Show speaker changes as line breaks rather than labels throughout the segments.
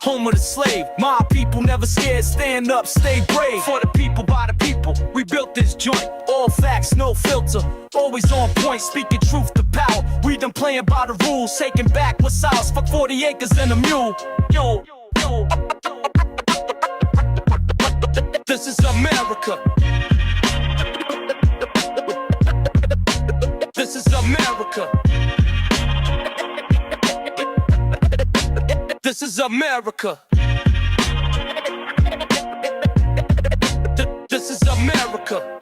home of the slave. My people never scared, stand up, stay brave. For the people, by the people, we built this joint. All facts, no filter, always on point, speaking truth to power. We done playing by the rules, taking back what's ours. Fuck 40 acres and a mule. Yo, yo. This is America. This is America. This is America. This is America.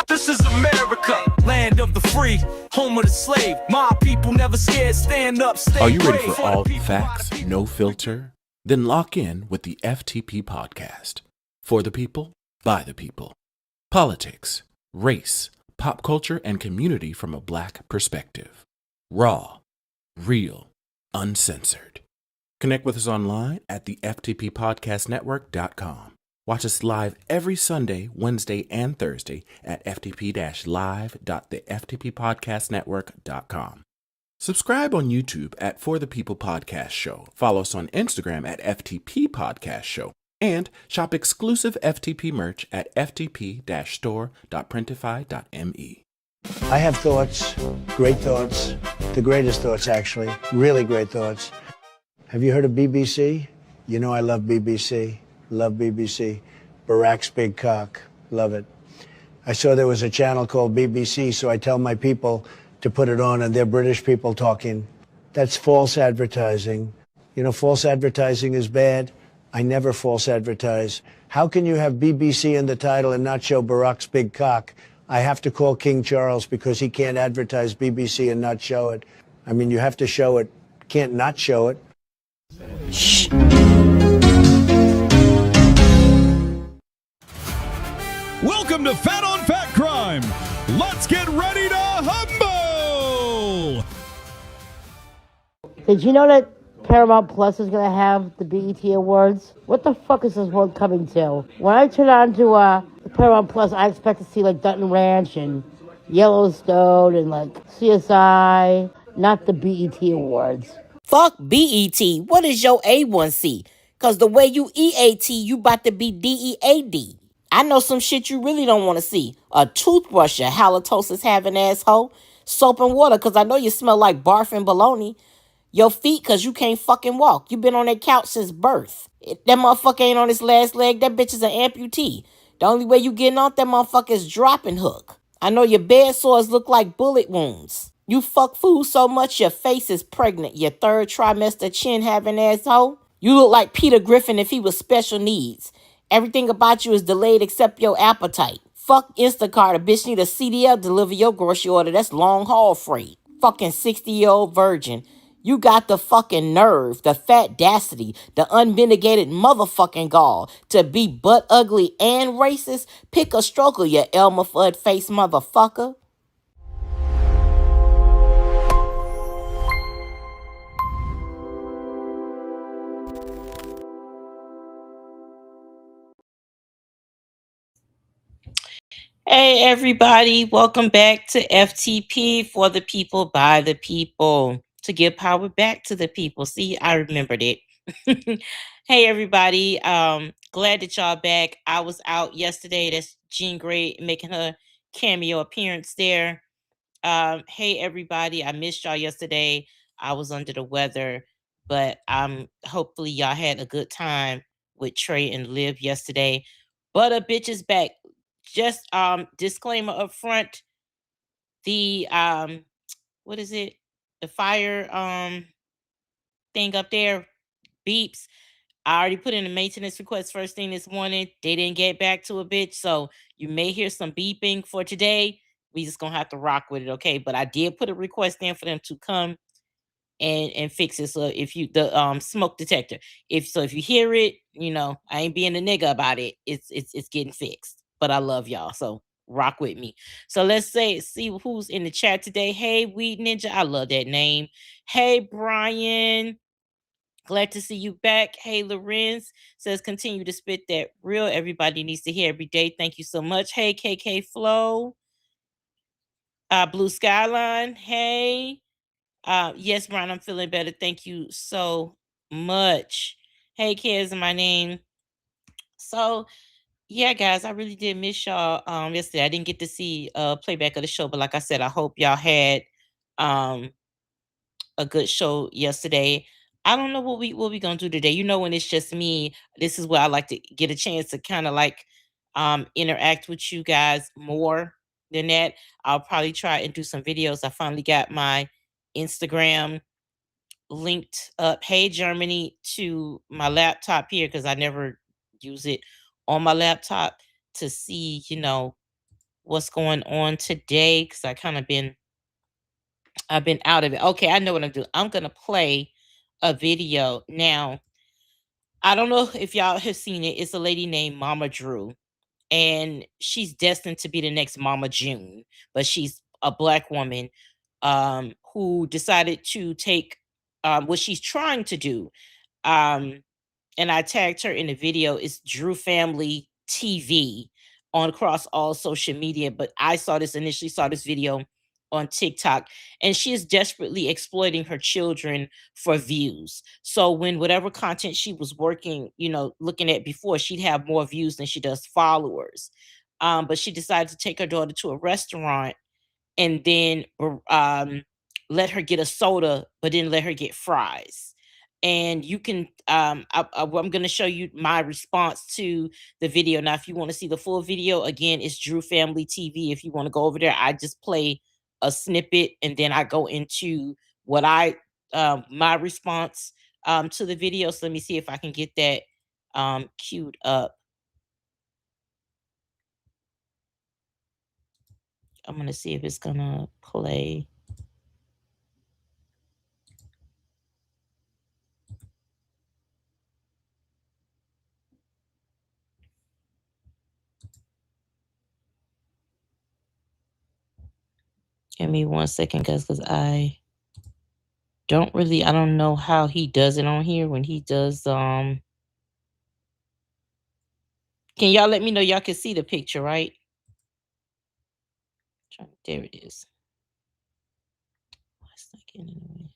This is America, land of the free, home of the slave. My people never scared, stand up, stay
Are you ready
brave.
for all facts, no filter? Then lock in with the FTP podcast. For the people, by the people. Politics, race, pop culture, and community from a Black perspective. Raw, real, uncensored. Connect with us online at the FTPpodcastnetwork.com. Watch us live every Sunday, Wednesday, and Thursday at ftp-live.theftppodcastnetwork.com. Subscribe on YouTube at For the People Podcast Show. Follow us on Instagram at FTP Podcast Show. And shop exclusive FTP merch at ftp-store.printify.me.
I have thoughts, great thoughts, the greatest thoughts actually, really great thoughts. Have you heard of BBC? You know I love BBC. Love BBC. Barack's big cock. Love it. I saw there was a channel called BBC, so I tell my people to put it on, and they're British people talking. That's false advertising. You know, false advertising is bad. I never false advertise. How can you have BBC in the title and not show Barack's big cock? I have to call King Charles because he can't advertise BBC and not show it. I mean, you have to show it. Can't not show it. Shh.
Welcome to Fat on Fat Crime. Let's get ready to humble.
Did you know that Paramount Plus is going to have the BET Awards? What the fuck is this world coming to? When I turn on to Paramount Plus, I expect to see like Dutton Ranch and Yellowstone and like CSI, not the BET Awards.
Fuck BET. What is your A1C? Because the way you EAT, you about to be DEAD. I know some shit you really don't want to see. A toothbrush, you halitosis having asshole. Soap and water, because I know you smell like barf and bologna. Your feet, because you can't fucking walk. You been on that couch since birth. If that motherfucker ain't on his last leg, that bitch is an amputee. The only way you getting off that motherfucker is dropping hook. I know your bed sores look like bullet wounds. You fuck food so much your face is pregnant. Your third trimester chin having asshole. You look like Peter Griffin if he was special needs. Everything about you is delayed except your appetite. Fuck Instacart. A bitch need a CDL deliver your grocery order. That's long haul freight. Fucking 60-year-old virgin. You got the fucking nerve, the fatdacity, the unmitigated motherfucking gall to be butt ugly and racist. Pick a struggle, you Elmer Fudd face motherfucker. Hey everybody, welcome back to FTP, for the people, by the people, to give power back to the people. See, I remembered it. Hey everybody, glad that y'all back. I was out yesterday. That's Jean Grey making her cameo appearance there. Hey everybody, I missed y'all yesterday. I was under the weather, but hopefully y'all had a good time with Trey and Liv yesterday. But a bitch is back. Just disclaimer up front, the what is it, the fire thing up there beeps. I already put in a maintenance request first thing this morning. They didn't get back to a bitch, so you may hear some beeping for today. We just gonna have to rock with it, okay? But I did put a request in for them to come and fix it. So if you the smoke detector, if you hear it, you know, I ain't being a nigga about it. It's getting fixed. But I love y'all, so rock with me. So let's see who's in the chat today. Hey, Weed Ninja, I love that name. Hey, Brian, glad to see you back. Hey, Lorenz says continue to spit that real. Everybody needs to hear every day. Thank you so much. Hey, KK Flow, Blue Skyline. Hey, yes, Brian, I'm feeling better. Thank you so much. Hey, kids, my name. So yeah, guys, I really did miss y'all yesterday. I didn't get to see playback of the show, but like I said, I hope y'all had um a good show yesterday. I don't know what we gonna do today. You know, when it's just me, this is where I like to get a chance to kind of like interact with you guys more than that. I'll probably try and do some videos. I finally got my Instagram linked up, hey Germany, to my laptop here because I never use it on my laptop to see, what's going on today because I've been out of it. Okay, I know what I'm doing. I'm gonna play a video now. I don't know if y'all have seen it. It's a lady named Mama Drew, and she's destined to be the next Mama June, but she's a black woman who decided to take what she's trying to do. Um, and I tagged her in the video. It's Drew Family TV on across all social media. But I initially saw this video on TikTok, and she is desperately exploiting her children for views. So when whatever content she was working, looking at before, she'd have more views than she does followers. But she decided to take her daughter to a restaurant and then let her get a soda, but didn't let her get fries. And you can, I'm going to show you my response to the video. Now, if you want to see the full video, again, it's Drew Family TV. If you want to go over there, I just play a snippet and then I go into what my response to the video. So let me see if I can get that queued up. I'm going to see if it's going to play. Give me 1 second, guys, because I don't know how he does it on here when he does, can y'all let me know y'all can see the picture, right? There it is. Why it's not getting in the way?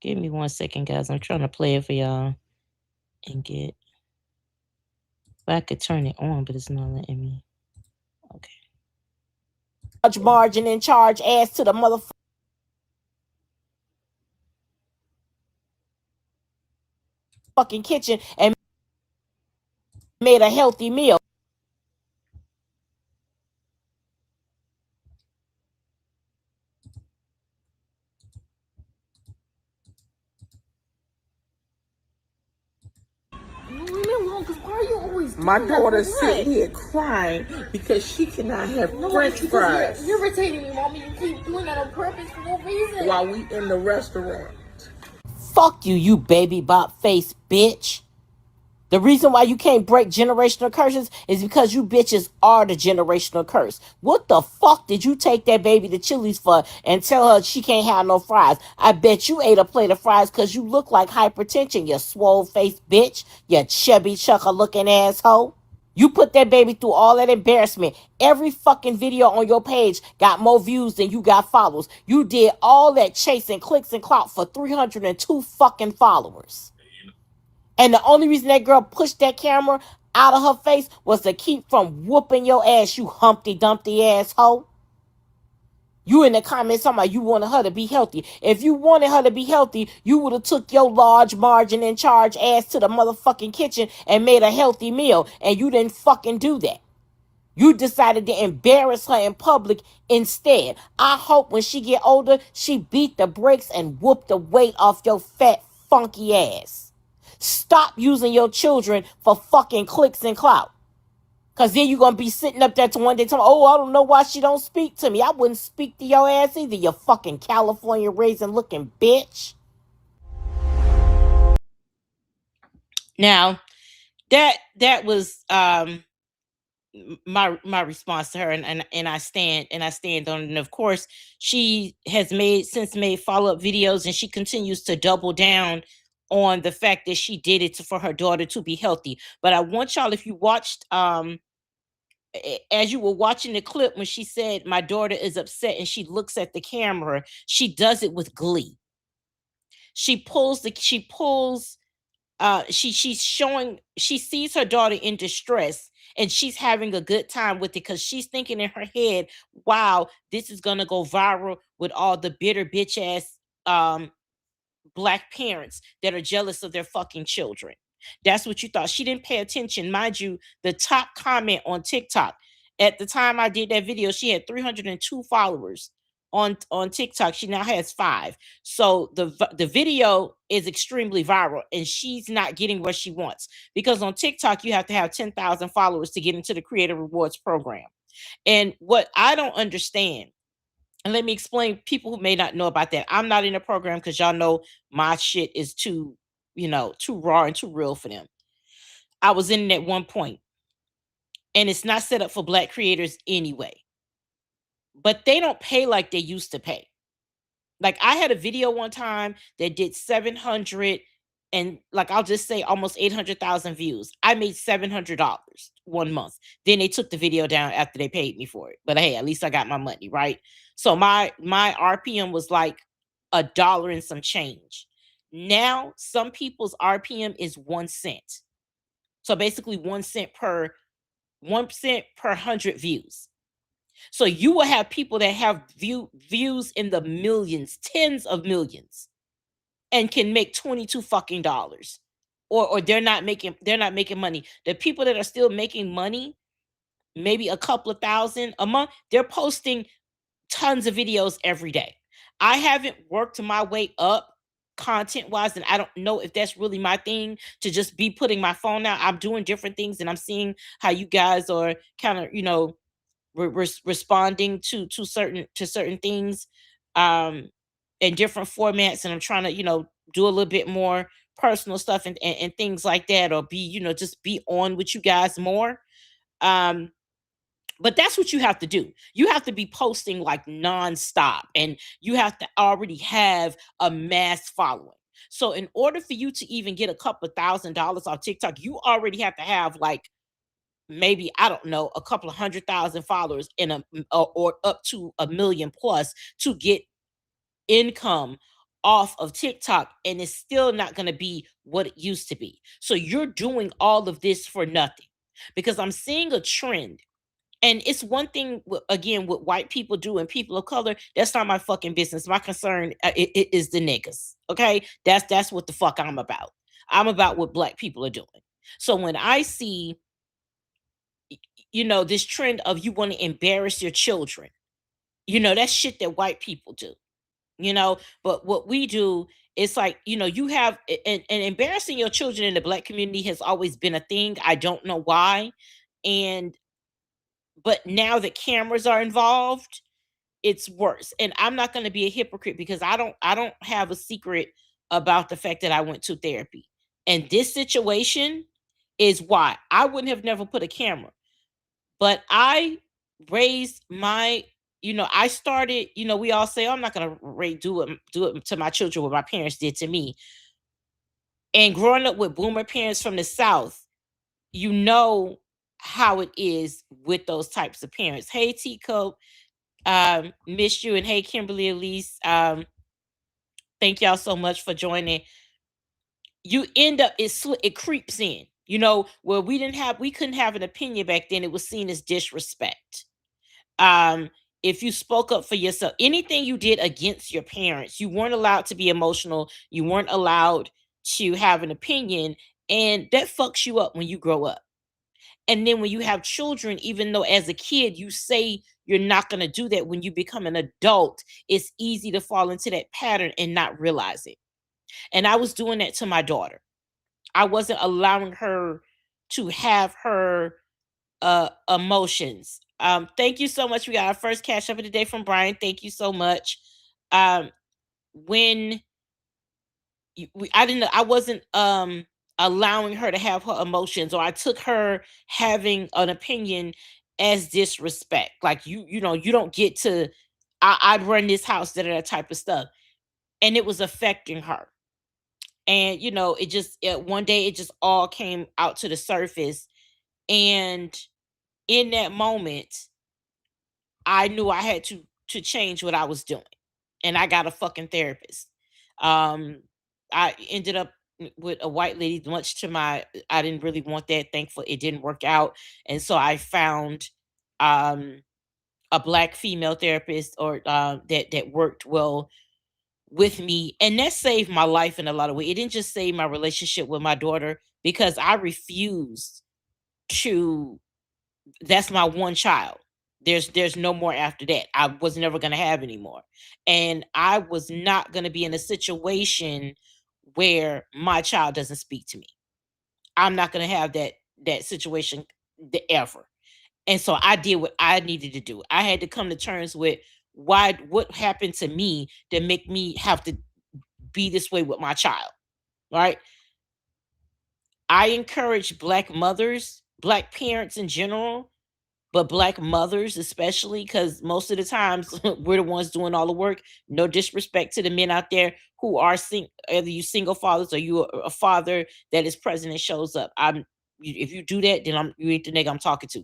Give me 1 second, guys. I'm trying to play it for y'all and get. But I could turn it on, but it's not letting me. Okay. Large margin in charge ass to the motherfucking kitchen and made a healthy meal.
My daughter's sitting here crying because she cannot have French fries.
You're irritating me, Mommy. You keep doing that on purpose for no reason.
While we in the restaurant.
Fuck you, you baby bop face bitch. The reason why you can't break generational curses is because you bitches are the generational curse. What the fuck did you take that baby to Chili's for and tell her she can't have no fries? I bet you ate a plate of fries because you look like hypertension, you swole face bitch, you chubby chucker looking asshole. You put that baby through all that embarrassment. Every fucking video on your page got more views than you got followers. You did all that chasing clicks and clout for 302 fucking followers. And the only reason that girl pushed that camera out of her face was to keep from whooping your ass, you Humpty Dumpty asshole. You in the comments talking about you wanted her to be healthy. If you wanted her to be healthy, you would have took your large margin in charge ass to the motherfucking kitchen and made a healthy meal. And you didn't fucking do that. You decided to embarrass her in public instead. I hope when she get older, she beat the brakes and whoop the weight off your fat, funky ass. Stop using your children for fucking clicks and clout. Cause then you're gonna be sitting up there to one day telling, oh, I don't know why she don't speak to me. I wouldn't speak to your ass either, you fucking California raisin looking bitch. Now, that was my response to her, and I stand on it. And of course, she has made follow-up videos, and she continues to double down on the fact that she did it for her daughter to be healthy. But I want y'all, if you watched as you were watching the clip when she said my daughter is upset and she looks at the camera, she does it with glee. She she's showing, she sees her daughter in distress and she's having a good time with it because she's thinking in her head, wow, this is gonna go viral with all the bitter bitch ass um Black parents that are jealous of their fucking children. That's what you thought. She didn't pay attention. Mind you, the top comment on TikTok at the time I did that video, she had 302 followers on TikTok. She now has 5. So the video is extremely viral, and she's not getting what she wants because on TikTok you have to have 10,000 followers to get into the Creator Rewards program. And what I don't understand, and let me explain, people who may not know about that. I'm not in a program because y'all know my shit is too, too raw and too real for them. I was in it at one point, and it's not set up for Black creators anyway. But they don't pay like they used to pay. Like I had a video one time that did 700 and like I'll just say almost 800,000 views. I made $700 one month. Then they took the video down after they paid me for it. But hey, at least I got my money, right? So my RPM was like $1 and some change. Now some people's RPM is 1 cent. So basically 1 cent per 100 views. So you will have people that have views in the millions, tens of millions, and can make 22 fucking dollars. Or they're not making money. The people that are still making money, maybe a couple of thousand a month, they're posting tons of videos every day. I haven't worked my way up content wise, and I don't know if that's really my thing to just be putting my phone out. I'm doing different things, and I'm seeing how you guys are kind of, responding to certain things in different formats, and I'm trying to do a little bit more personal stuff and things like that, or be just be on with you guys more. um but that's what you have to do. You have to be posting like nonstop, and you have to already have a mass following. So in order for you to even get a couple of $1,000 off TikTok, you already have to have like maybe, I don't know, a couple of 100,000 followers in or up to 1 million plus to get income off of TikTok, and it's still not going to be what it used to be. So you're doing all of this for nothing, because I'm seeing a trend. And it's one thing, again, what white people do and people of color, that's not my fucking business. My concern it is the niggas. Okay, that's what the fuck I'm about. I'm about what Black people are doing. So when I see this trend of you want to embarrass your children, that's shit that white people do. But what we do, it's like, you have, and embarrassing your children in the Black community has always been a thing. I don't know why. And but now that cameras are involved, it's worse. And I'm not going to be a hypocrite, because I don't have a secret about the fact that I went to therapy. And this situation is why I wouldn't have never put a camera. But I raised my, I started, we all say, oh, I'm not going to do it to my children what my parents did to me. And growing up with boomer parents from the South, you know how it is with those types of parents. Hey, T Cope, missed you. And hey, Kimberly Elise, thank y'all so much for joining. You end up, it creeps in, where we couldn't have an opinion back then. It was seen as disrespect. If you spoke up for yourself, anything you did against your parents, you weren't allowed to be emotional, you weren't allowed to have an opinion, and that fucks you up when you grow up. And then when you have children, even though as a kid you say you're not going to do that, when you become an adult, it's easy to fall into that pattern and not realize it. And I was doing that to my daughter. I wasn't allowing her to have her emotions. Thank you so much. We got our first cash up of the day from Brian. Thank you so much. Um, when I wasn't allowing her to have her emotions, or I took her having an opinion as disrespect. Like you don't get to. I'd run this house, that type of stuff, and it was affecting her. And it just one day it just all came out to the surface, and in that moment, I knew I had to change what I was doing, and I got a fucking therapist. Um, I ended up with a white lady, much to my I didn't really want that. Thankful it didn't work out, and so I found um a black female therapist, or that worked well with me, and that saved my life in a lot of ways. It didn't just save my relationship with my daughter, because I refused to that's my one child. There's no more after that. I was never going to have any more. And I was not going to be in a situation where my child doesn't speak to me. I'm not going to have that situation ever. And so I did what I needed to do. I had to come to terms with what happened to me that make me have to be this way with my child, right? I encourage black mothers, black parents in general, but black mothers especially, because most of the times we're the ones doing all the work. No disrespect to the men out there who are either you single fathers, or you a father that is present and shows up. If you do that, then you ain't the nigga I'm talking to.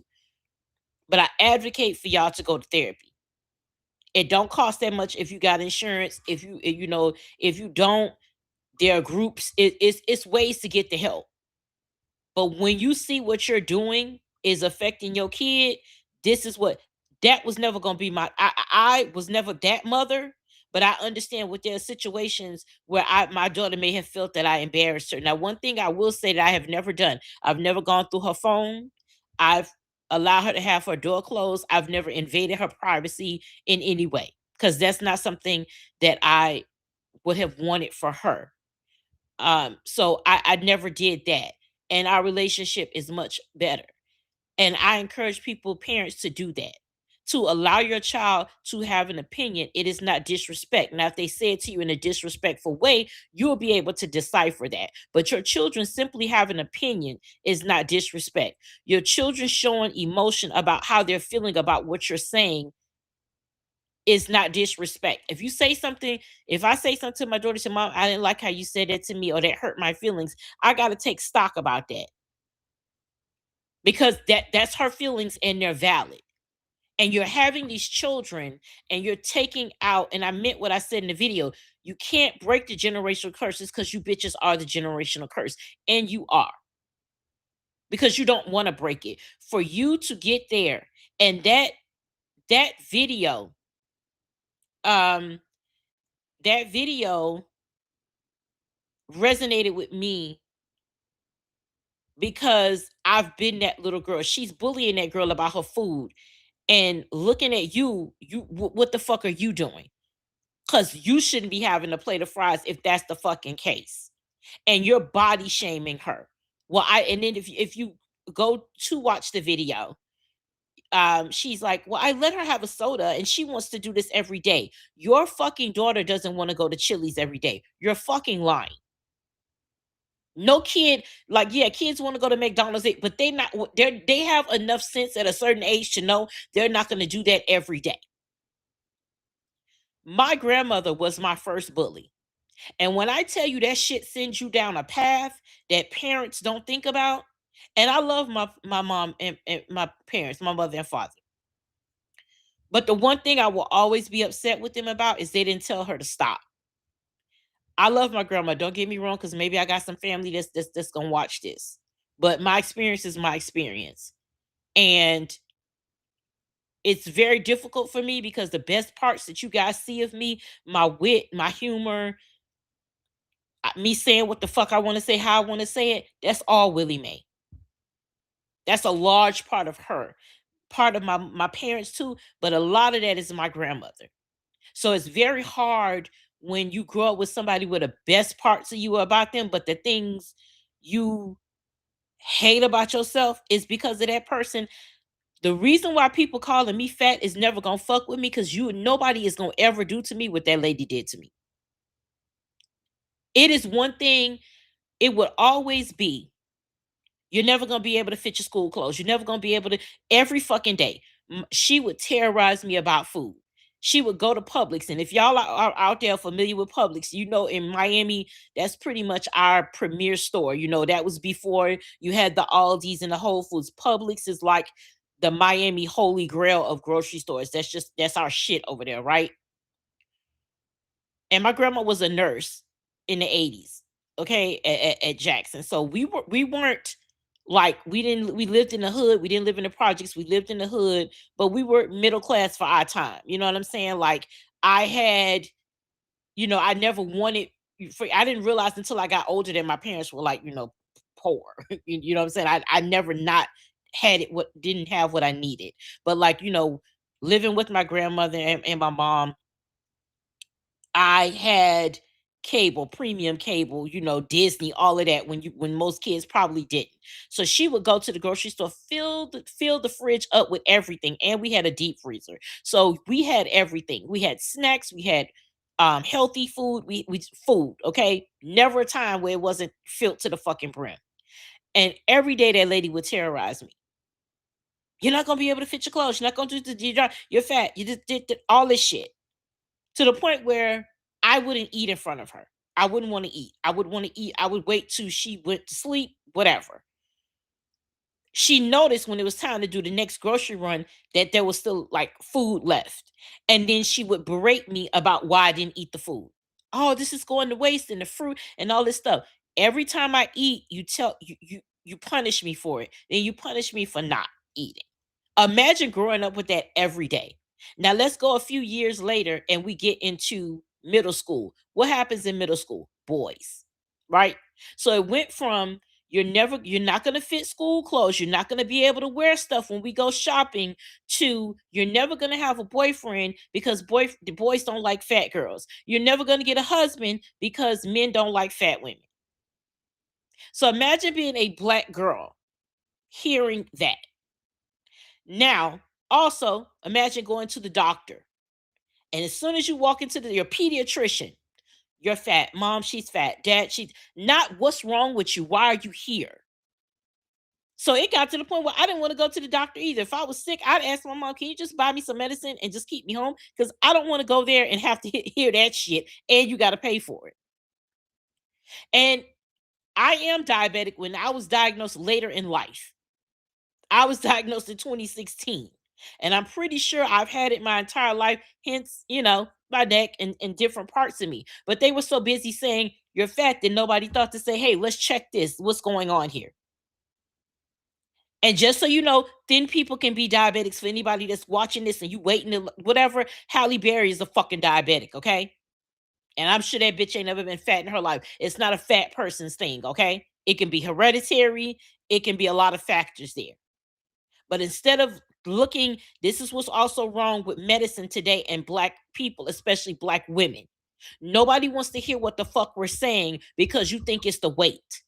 But I advocate for y'all to go to therapy. It don't cost that much if you got insurance. If you don't, there are groups. It's ways to get the help. But when you see what you're doing is affecting your kid, this is what that was never going to be I was never that mother, but I understand what there are situations where my daughter may have felt that I embarrassed her. Now, one thing I will say that I have never done, I've never gone through her phone. I've allowed her to have her door closed. I've never invaded her privacy in any way, because that's not something that I would have wanted for her. So I never did that. And our relationship is much better. And I encourage people, parents, to do that. To allow your child to have an opinion. It is not disrespect. Now, if they say it to you in a disrespectful way, you'll be able to decipher that. But your children simply have an opinion is not disrespect. Your children showing emotion about how they're feeling about what you're saying is not disrespect. If I say something to my daughter, to mom, I didn't like how you said that to me, or that hurt my feelings, I got to take stock about that, because that's her feelings and they're valid. And you're having these children, and you're taking out, and I meant what I said in the video, you can't break the generational curses, because you bitches are the generational curse, and you are, because you don't want to break it. For you to get there, and that video, um that video resonated with me, because I've been that little girl. She's bullying that girl about her food, and looking at what the fuck are you doing? Cuz you shouldn't be having a plate of fries if that's the fucking case. And you're body shaming her. Well, and then if you go to watch the video, she's like, well, I let her have a soda and she wants to do this every day. Your fucking daughter doesn't want to go to Chili's every day. You're fucking lying. No kid, like, yeah, kids want to go to McDonald's, but they have enough sense at a certain age to know they're not going to do that every day. My grandmother was my first bully. And when I tell you that shit sends you down a path that parents don't think about, and I love my mom and my parents, my mother and father. But the one thing I will always be upset with them about is they didn't tell her to stop. I love my grandma. Don't get me wrong, because maybe I got some family that's gonna watch this. But my experience is my experience. And it's very difficult for me, because the best parts that you guys see of me, my wit, my humor, me saying what the fuck I want to say, how I want to say it, that's all Willie Mae. That's a large part of her. Part of my parents too, but a lot of that is my grandmother. So it's very hard when you grow up with somebody with the best parts of you about them, but the things you hate about yourself is because of that person. The reason why people calling me fat is never gonna fuck with me, because nobody is gonna ever do to me what that lady did to me. It is one thing, it would always be, you're never gonna be able to fit your school clothes. You're never gonna be able to, every fucking day. She would terrorize me about food. She would go to Publix, and if y'all are out there familiar with Publix, in Miami, that's pretty much our premier store. That was before you had the Aldi's and the Whole Foods. Publix is like the Miami holy grail of grocery stores. That's our shit over there, right? And my grandma was a nurse in the 80s, okay, at Jackson. So we weren't like, we lived in the hood. We didn't live in the projects. We lived in the hood, but we were middle class for our time. You know what I'm saying? Like, I had, I never wanted, I didn't realize until I got older that my parents were like, poor. You know what I'm saying? I never not had it, what didn't have what I needed. But like, living with my grandmother and my mom, I had cable, premium cable, Disney, all of that, when most kids probably didn't. So she would go to the grocery store, fill the fridge up with everything, and we had a deep freezer. So we had everything. We had snacks, we had healthy food, we food, okay? Never a time where it wasn't filled to the fucking brim. And every day that lady would terrorize me. You're not gonna be able to fit your clothes. You're not gonna do the job. You're fat. You just did all this shit, to the point where I wouldn't eat in front of her. I wouldn't want to eat. I would want to eat. I would wait till she went to sleep, whatever. She noticed when it was time to do the next grocery run that there was still like food left. And then she would berate me about why I didn't eat the food. Oh, this is going to waste, and the fruit and all this stuff. Every time I eat, you punish me for it. Then you punish me for not eating. Imagine growing up with that every day. Now let's go a few years later and we get into middle school. What happens in middle school? Boys, right? So it went from, you're not going to fit school clothes, you're not going to be able to wear stuff when we go shopping, to you're never going to have a boyfriend because the boys don't like fat girls. You're never going to get a husband because men don't like fat women. So imagine being a black girl hearing that. Now, also, imagine going to the doctor, and as soon as you walk into your pediatrician, you're fat. Mom, she's fat. Dad, she's not. What's wrong with you? Why are you here? So it got to the point where I didn't want to go to the doctor either. If I was sick, I'd ask my mom, can you just buy me some medicine and just keep me home? Because I don't want to go there and have to hear that shit, and you got to pay for it. And I am diabetic when I was diagnosed later in life. I was diagnosed in 2016. And I'm pretty sure I've had it my entire life, hence, my neck and different parts of me. But they were so busy saying you're fat that nobody thought to say, hey, let's check this. What's going on here? And just so you know, thin people can be diabetics. For anybody that's watching this and you waiting to whatever, Halle Berry is a fucking diabetic, okay? And I'm sure that bitch ain't never been fat in her life. It's not a fat person's thing, okay? It can be hereditary. It can be a lot of factors there. But instead of looking, this is what's also wrong with medicine today and black people, especially black women. Nobody wants to hear what the fuck we're saying because you think it's the weight.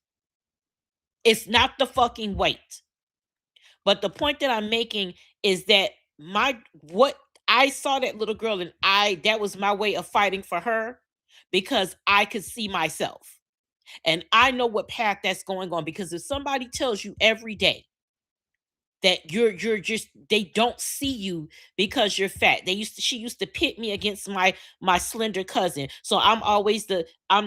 It's not the fucking weight. But the point that I'm making is that what I saw that little girl, and that was my way of fighting for her, because I could see myself. And I know what path that's going on, because if somebody tells you every day that you're just, they don't see you because you're fat. She used to pit me against my slender cousin. So I'm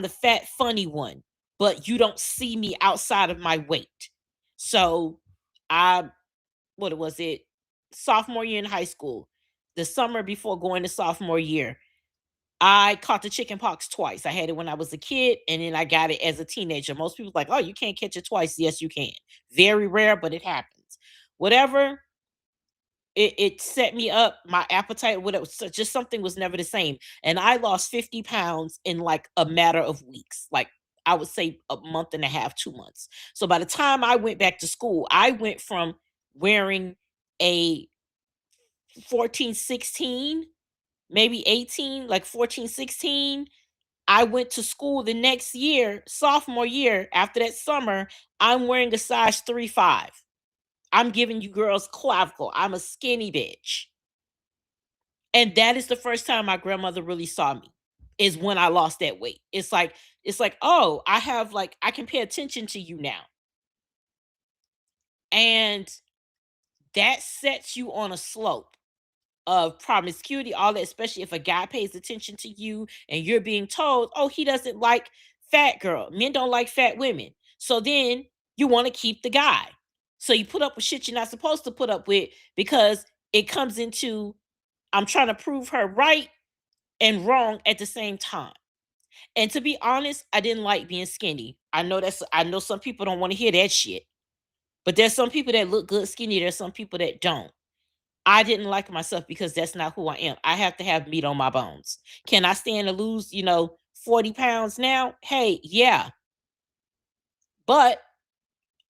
the fat funny one, but you don't see me outside of my weight. So what was it? Sophomore year in high school, the summer before going to sophomore year, I caught the chicken pox twice. I had it when I was a kid, and then I got it as a teenager. Most people like, oh, you can't catch it twice. Yes, you can. Very rare, but it happens. Whatever, it set me up. My appetite, whatever, just something was never the same. And I lost 50 pounds in like a matter of weeks. Like, I would say a month and a half, 2 months. So by the time I went back to school, I went from wearing a 14, 16, maybe 18, like 14, 16, I went to school the next year, sophomore year, after that summer, I'm wearing a size 3'5". I'm giving you girls clavicle. I'm a skinny bitch. And that is the first time my grandmother really saw me, is when I lost that weight. It's like, oh, I can pay attention to you now. And that sets you on a slope of promiscuity, all that, especially if a guy pays attention to you and you're being told, oh, he doesn't like fat girl. Men don't like fat women. So then you want to keep the guy. So you put up with shit you're not supposed to put up with, because it comes into, I'm trying to prove her right and wrong at the same time. And to be honest, I didn't like being skinny. I know some people don't want to hear that shit. But there's some people that look good skinny. There's some people that don't. I didn't like myself because that's not who I am. I have to have meat on my bones. Can I stand to lose, 40 pounds now? Hey, yeah. But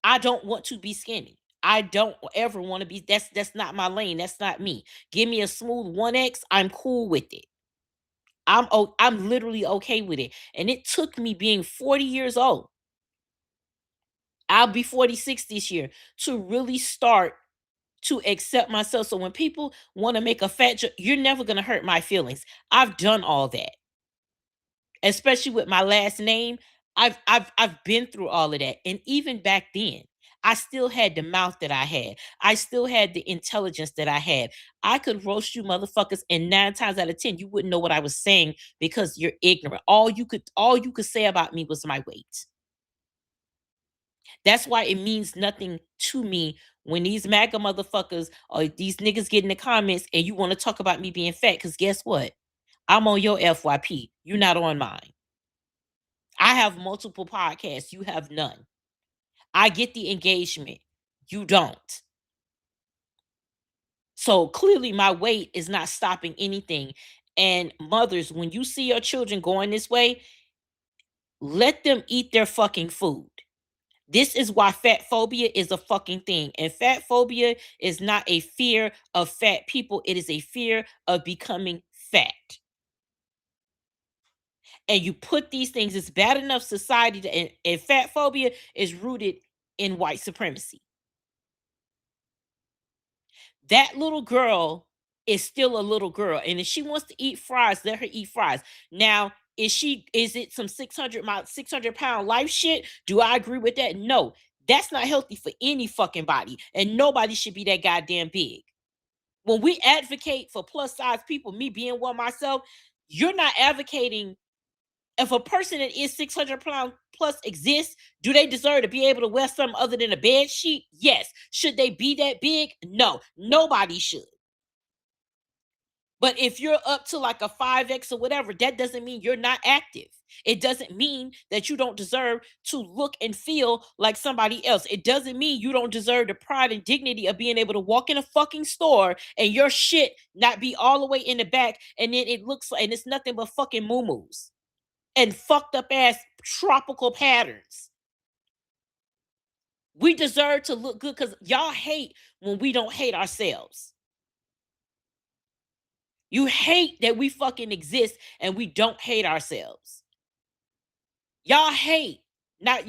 I don't want to be skinny. I don't ever want to be. That's not my lane. That's not me. Give me a smooth 1X. I'm cool with it. I'm literally okay with it. And it took me being 40 years old. I'll be 46 this year to really start to accept myself. So when people want to make a fat joke, you're never going to hurt my feelings. I've done all that. Especially with my last name, I've been through all of that. And even back then, I still had the mouth that I had. I still had the intelligence that I had. I could roast you motherfuckers, and 9 times out of 10 you wouldn't know what I was saying because you're ignorant. All you could say about me was my weight. That's why it means nothing to me when these MAGA motherfuckers or these niggas get in the comments and you want to talk about me being fat. Because guess what? I'm on your FYP. You're not on mine. I have multiple podcasts. You have none. I get the engagement. You don't. So clearly, my weight is not stopping anything. And mothers, when you see your children going this way, let them eat their fucking food. This is why fat phobia is a fucking thing. And fat phobia is not a fear of fat people, it is a fear of becoming fat. And you put these things, it's bad enough society and fat phobia is rooted in white supremacy. That little girl is still a little girl. And if she wants to eat fries, let her eat fries. Now, is it some 600-pound life shit? Do I agree with that? No. That's not healthy for any fucking body. And nobody should be that goddamn big. When we advocate for plus size people, me being one myself, you're not advocating. If a person that is 600-pound plus exists, do they deserve to be able to wear something other than a bed sheet? Yes. Should they be that big? No. Nobody should. But if you're up to like a 5X or whatever, that doesn't mean you're not active. It doesn't mean that you don't deserve to look and feel like somebody else. It doesn't mean you don't deserve the pride and dignity of being able to walk in a fucking store and your shit not be all the way in the back, and then it looks like, and it's nothing but fucking moo-moos and fucked up ass tropical patterns. We deserve to look good because y'all hate when we don't hate ourselves. You hate that we fucking exist and we don't hate ourselves. Y'all hate, not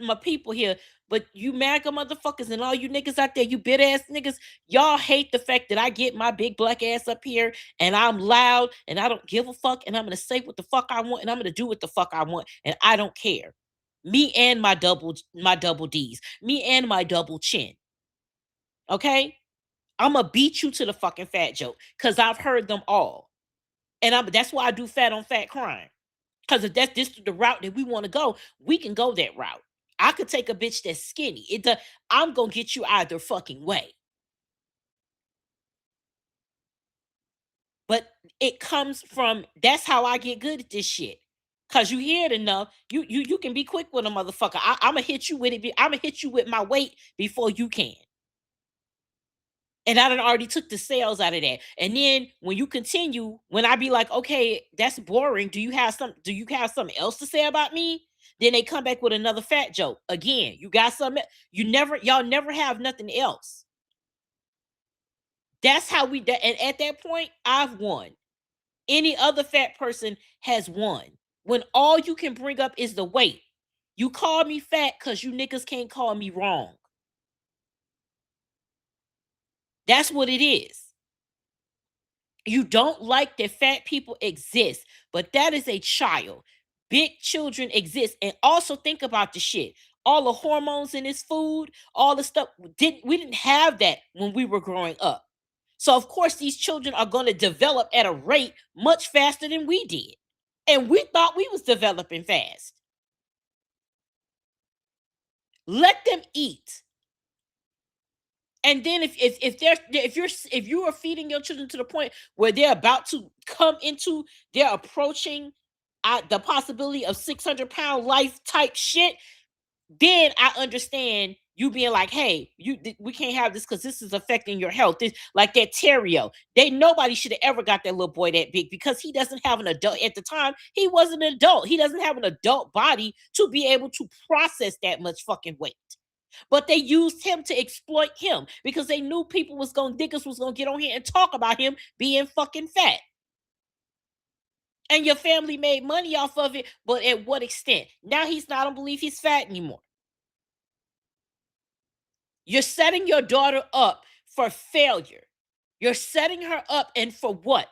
my people here, but you MAGA motherfuckers and all you niggas out there, you bit ass niggas, y'all hate the fact that I get my big black ass up here and I'm loud and I don't give a fuck and I'm gonna say what the fuck I want and I'm gonna do what the fuck I want and I don't care. Me and my double D's, me and my double chin. Okay? I'm gonna beat you to the fucking fat joke because I've heard them all. And that's why I do fat on fat crime. Because if that's this the route that we want to go, we can go that route. I could take a bitch that's skinny. I'm gonna get you either fucking way. But it comes from, that's how I get good at this shit. Cause you hear it enough, you can be quick with a motherfucker. I'ma hit you with it. I'ma hit you with my weight before you can. And I done already took the sales out of that. And then when you continue, when I be like, okay, that's boring. Do you have something else to say about me? Then they come back with another fat joke. Again, you got something. Y'all never have nothing else. That's how and at that point, I've won. Any other fat person has won. when all you can bring up is the weight. You call me fat because you niggas can't call me wrong. That's what it is. You don't like that fat people exist, but that is a child. Big children exist. And also think about the shit. All the hormones in this food, all the stuff, we didn't have that when we were growing up. So of course these children are going to develop at a rate much faster than we did. And we thought we was developing fast. Let them eat. And then if you are feeding your children to the point where they're about to come into, they're approaching the possibility of 600-pound life type shit, then I understand you being like, hey, we can't have this because this is affecting your health. This, like that Terrio, nobody should have ever got that little boy that big because he doesn't have an adult. At the time, he wasn't an adult. He doesn't have an adult body to be able to process that much fucking weight. But they used him to exploit him because they knew niggas was gonna get on here and talk about him being fucking fat. And your family made money off of it, but at what extent? Now I don't believe he's fat anymore. You're setting your daughter up for failure. You're setting her up, and for what?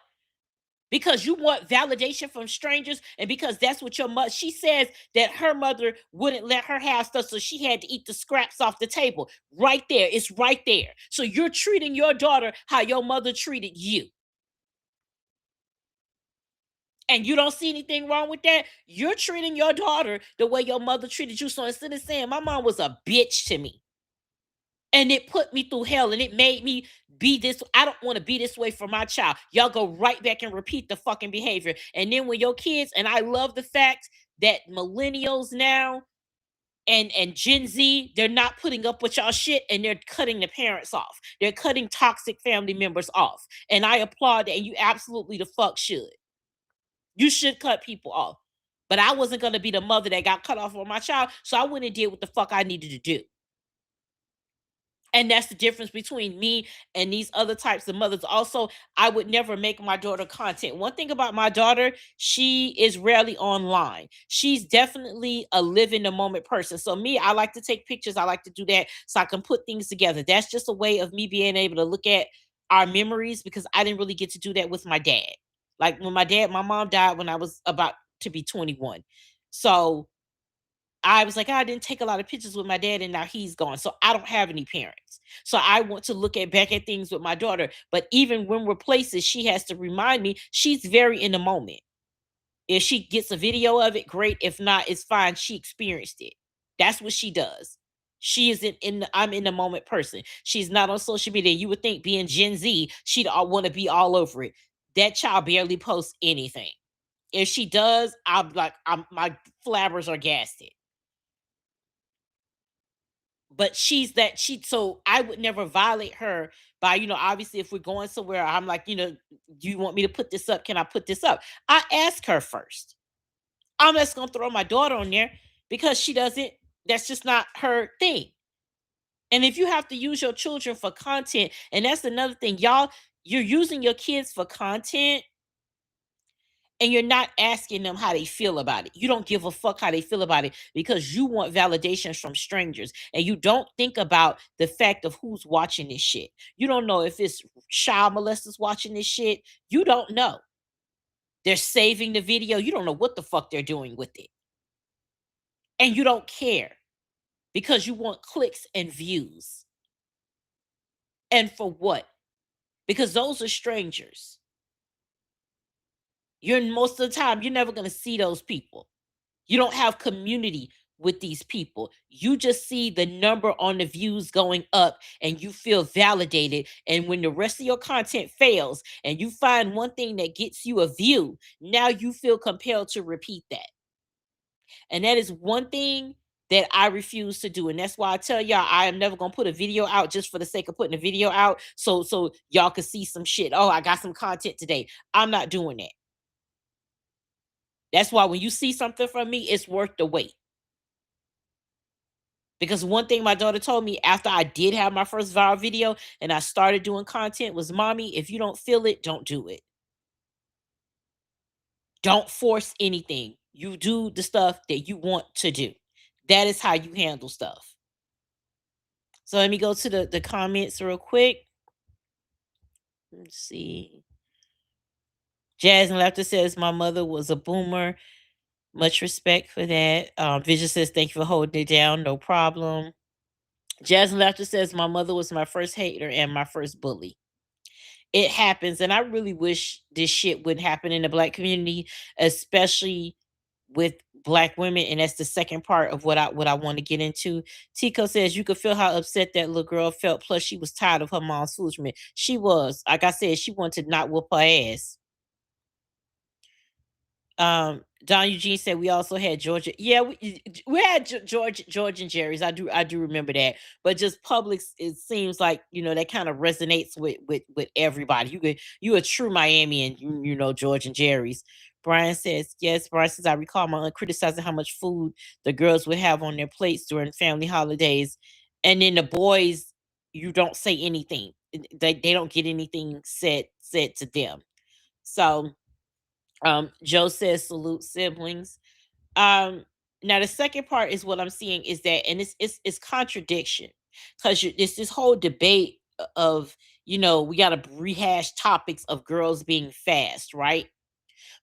Because you want validation from strangers, and because that's what your mother, she says that her mother wouldn't let her have stuff, so she had to eat the scraps off the table. Right there, it's right there. So you're treating your daughter how your mother treated you. And you don't see anything wrong with that. You're treating your daughter the way your mother treated you. So instead of saying my mom was a bitch to me, and it put me through hell, and it made me be this, I don't want to be this way for my child. Y'all go right back and repeat the fucking behavior. And then when your kids, and I love the fact that millennials now and Gen Z, they're not putting up with y'all shit, and they're cutting the parents off. They're cutting toxic family members off. And I applaud that, and you absolutely the fuck should. You should cut people off. But I wasn't going to be the mother that got cut off on my child, so I went and did what the fuck I needed to do. And that's the difference between me and these other types of mothers. Also, I would never make my daughter content. One thing about my daughter, she is rarely online. She's definitely a live in the moment person. So me, I like to take pictures. I like to do that so I can put things together. That's just a way of me being able to look at our memories, because I didn't really get to do that with my dad. Like when my mom died when I was about to be 21. So I was like, I didn't take a lot of pictures with my dad, and now he's gone. So I don't have any parents. So I want to look back at things with my daughter. But even when we're places, she has to remind me she's very in the moment. If she gets a video of it, great. If not, it's fine. She experienced it. That's what she does. She isn't I'm in the moment person. She's not on social media. You would think being Gen Z, she'd want to be all over it. That child barely posts anything. If she does, my flabbers are gasted. But so I would never violate her by, obviously if we're going somewhere, I'm like, do you want me to put this up? Can I put this up? I ask her first. I'm just gonna throw my daughter on there because that's just not her thing. And if you have to use your children for content, and that's another thing, y'all, you're using your kids for content, and you're not asking them how they feel about it. You don't give a fuck how they feel about it because you want validations from strangers. And you don't think about the fact of who's watching this shit. You don't know if it's child molesters watching this shit. You don't know. They're saving the video. You don't know what the fuck they're doing with it. And you don't care because you want clicks and views. And for what? Because those are strangers. Most of the time, you're never going to see those people. You don't have community with these people. You just see the number on the views going up and you feel validated. And when the rest of your content fails and you find one thing that gets you a view, now you feel compelled to repeat that. And that is one thing that I refuse to do. And that's why I tell y'all I am never going to put a video out just for the sake of putting a video out so y'all can see some shit. Oh, I got some content today. I'm not doing that. That's why when you see something from me, it's worth the wait. Because one thing my daughter told me after I did have my first viral video and I started doing content was, Mommy, if you don't feel it, don't do it. Don't force anything. You do the stuff that you want to do. That is how you handle stuff. So let me go to the comments real quick. Let's see. Jazz and Laughter says, my mother was a boomer. Much respect for that. Vision says, thank you for holding it down. No problem. Jazz and Laughter says, my mother was my first hater and my first bully. It happens, and I really wish this shit wouldn't happen in the Black community, especially with Black women. And that's the second part of what I want to get into. Tico says, you could feel how upset that little girl felt. Plus, she was tired of her mom's foolishness. She was, like I said, she wanted to not whoop her ass. Don Eugene said we also had Georgia. Yeah, we had George and Jerry's. I do remember that. But just Publix, it seems like that kind of resonates with everybody. You a true Miami, and you know George and Jerry's. Brian says yes. Brian says, I recall my aunt criticizing how much food the girls would have on their plates during family holidays, and then the boys, you don't say anything. They don't get anything said to them. So Joe says salute siblings. Now the second part is what I'm seeing is that, and it's contradiction, because it's this whole debate of we got to rehash topics of girls being fast, right?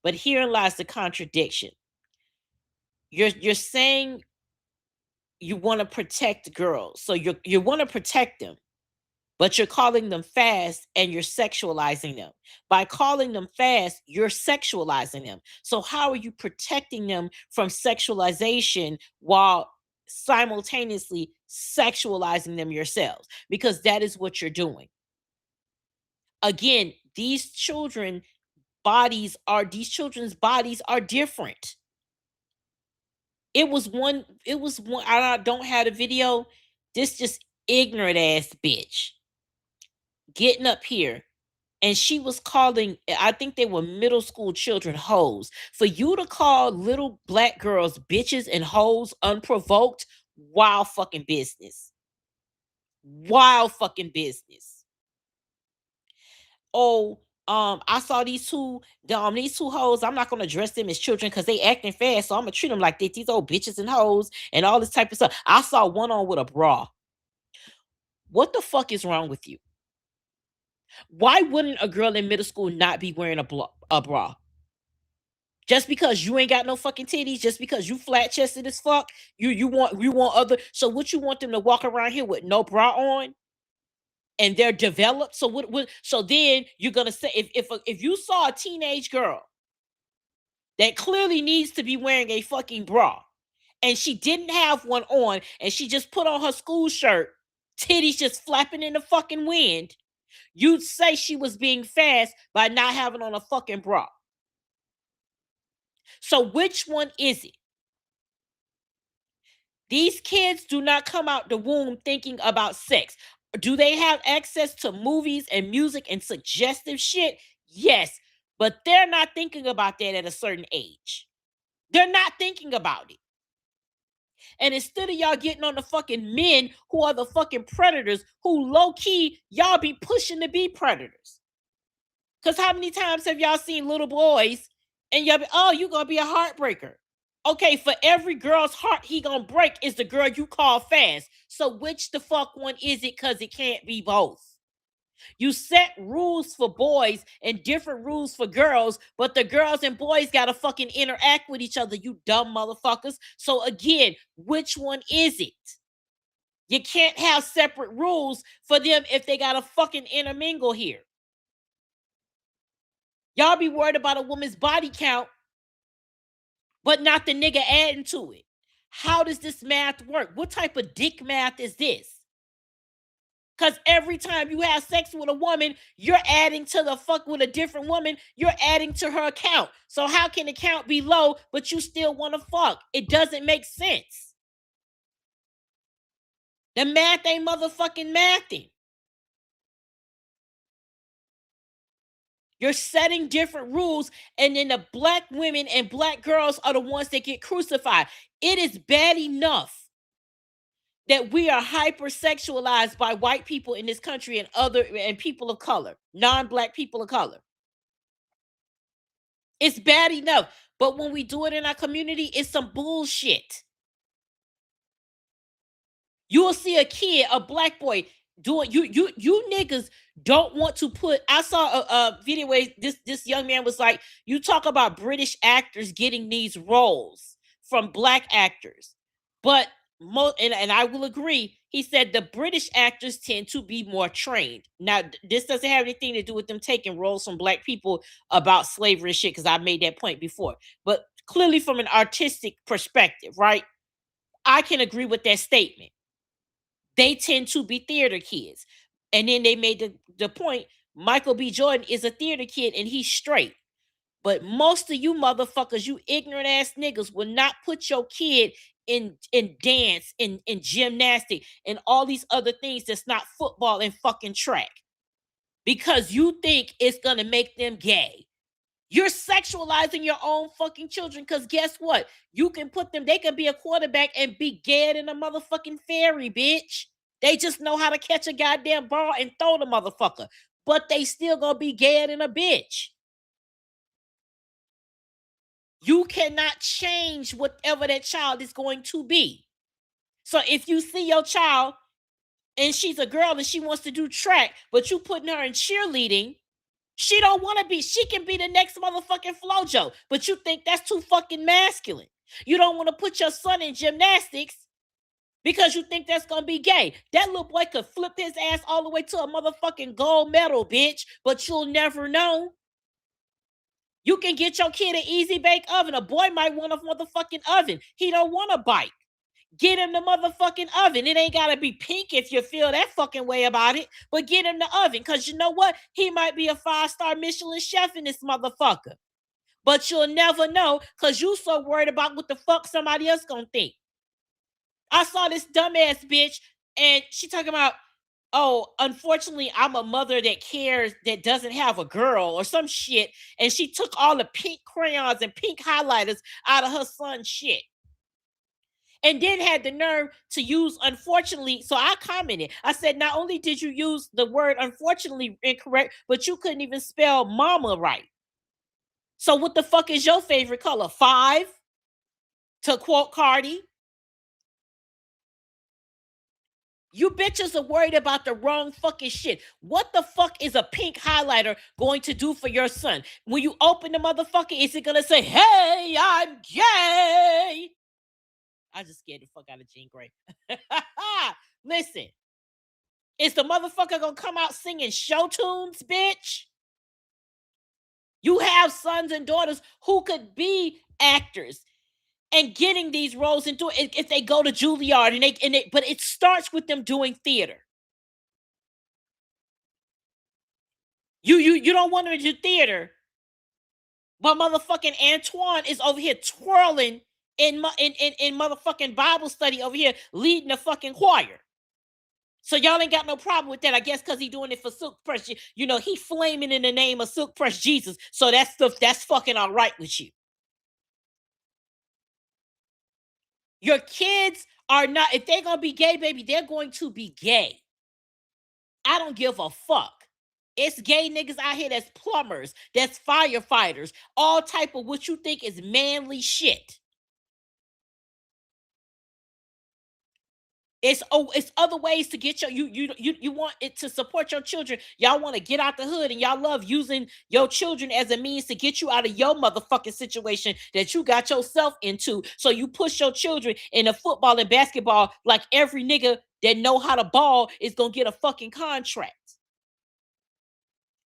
But herein lies the contradiction. You're saying you want to protect girls, so you want to protect them, but you're calling them fast and you're sexualizing them. By calling them fast, you're sexualizing them. So how are you protecting them from sexualization while simultaneously sexualizing them yourselves? Because that is what you're doing. Again, these children's bodies are different. It was one, I don't have the video. This just ignorant ass bitch getting up here, and she was calling, I think they were middle school children, hoes. For you to call little Black girls bitches and hoes unprovoked, wild fucking business. Wild fucking business. Oh, I saw these two hoes. I'm not gonna address them as children because they acting fast, so I'm gonna treat them like these old bitches and hoes and all this type of stuff. I saw one on with a bra. What the fuck is wrong with you? Why wouldn't a girl in middle school not be wearing a bra? Just because you ain't got no fucking titties, just because you flat chested as fuck, you want other. So what, you want them to walk around here with no bra on, and they're developed? So what? So then you're gonna say, if you saw a teenage girl that clearly needs to be wearing a fucking bra, and she didn't have one on, and she just put on her school shirt, titties just flapping in the fucking wind, you'd say she was being fast by not having on a fucking bra. So which one is it? These kids do not come out the womb thinking about sex. Do they have access to movies and music and suggestive shit? Yes, but they're not thinking about that at a certain age. They're not thinking about it. And instead of y'all getting on the fucking men who are the fucking predators, who low key y'all be pushing to be predators. Because how many times have y'all seen little boys and y'all be, oh, you gonna be a heartbreaker? Okay, for every girl's heart he gonna break is the girl you call fast. So which the fuck one is it? Because it can't be both. You set rules for boys and different rules for girls, but the girls and boys gotta fucking interact with each other, you dumb motherfuckers. So again, which one is it? You can't have separate rules for them if they gotta fucking intermingle here. Y'all be worried about a woman's body count, but not the nigga adding to it. How does this math work? What type of dick math is this? Because every time you have sex with a woman, you're adding to the fuck with a different woman, you're adding to her account. So how can the count be low, but you still want to fuck? It doesn't make sense. The math ain't motherfucking mathing. You're setting different rules, and then the Black women and Black girls are the ones that get crucified. It is bad enough that we are hypersexualized by white people in this country and people of color, non-Black people of color. It's bad enough. But when we do it in our community, it's some bullshit. You will see a kid, a black boy, doing you niggas don't want to put. I saw a video where this young man was like, you talk about British actors getting these roles from black actors, but and I will agree. He said the British actors tend to be more trained. Now, this doesn't have anything to do with them taking roles from black people about slavery and shit, because I made that point before. But clearly, from an artistic perspective, right? I can agree with that statement. They tend to be theater kids. And then they made the point, Michael B. Jordan is a theater kid and he's straight. But most of you motherfuckers, you ignorant ass niggas, will not put your kid in dance, in gymnastic, and all these other things that's not football and fucking track. Because you think it's gonna make them gay. You're sexualizing your own fucking children, because guess what? You can put them, they can be a quarterback and be gay in a motherfucking fairy, bitch. They just know how to catch a goddamn ball and throw the motherfucker. But they still gonna be gay than a bitch. You cannot change whatever that child is going to be. So if you see your child and she's a girl and she wants to do track, but you putting her in cheerleading, she don't want to be. She can be the next motherfucking Flojo, but you think that's too fucking masculine. You don't want to put your son in gymnastics because you think that's gonna be gay. That little boy could flip his ass all the way to a motherfucking gold medal, bitch, but you'll never know. You can get your kid an easy bake oven. A boy might want a motherfucking oven. He don't want a bike. Get him the motherfucking oven. It ain't gotta be pink if you feel that fucking way about it, but get him the oven, because you know what? He might be a 5-star Michelin chef in this motherfucker. But you'll never know, because you so worried about what the fuck somebody else gonna think. I saw this dumbass bitch, and she talking about, oh, unfortunately, I'm a mother that cares, that doesn't have a girl or some shit. And she took all the pink crayons and pink highlighters out of her son's shit. And then had the nerve to use unfortunately. So I commented, I said, not only did you use the word unfortunately incorrect, but you couldn't even spell mama right. So what the fuck is your favorite color? 5? To quote Cardi. You bitches are worried about the wrong fucking shit. What the fuck is a pink highlighter going to do for your son? When you open the motherfucker, is it gonna say, hey, I'm gay? I just scared the fuck out of Jean Grey. Listen, is the motherfucker gonna come out singing show tunes, bitch? You have sons and daughters who could be actors and getting these roles into it if they go to Juilliard but it starts with them doing theater. You don't want to do theater, but motherfucking Antoine is over here twirling in motherfucking Bible study over here, leading the fucking choir. So y'all ain't got no problem with that, I guess, because he doing it for Silk Press. You know, he flaming in the name of Silk Press Jesus. So that's fucking all right with you. Your kids are not, if they're gonna be gay, baby, they're going to be gay. I don't give a fuck. It's gay niggas out here that's plumbers, that's firefighters, all type of what you think is manly shit. It's other ways to get you want it to support your children. Y'all want to get out the hood, and y'all love using your children as a means to get you out of your motherfucking situation that you got yourself into. So you push your children into football and basketball like every nigga that know how to ball is gonna get a fucking contract.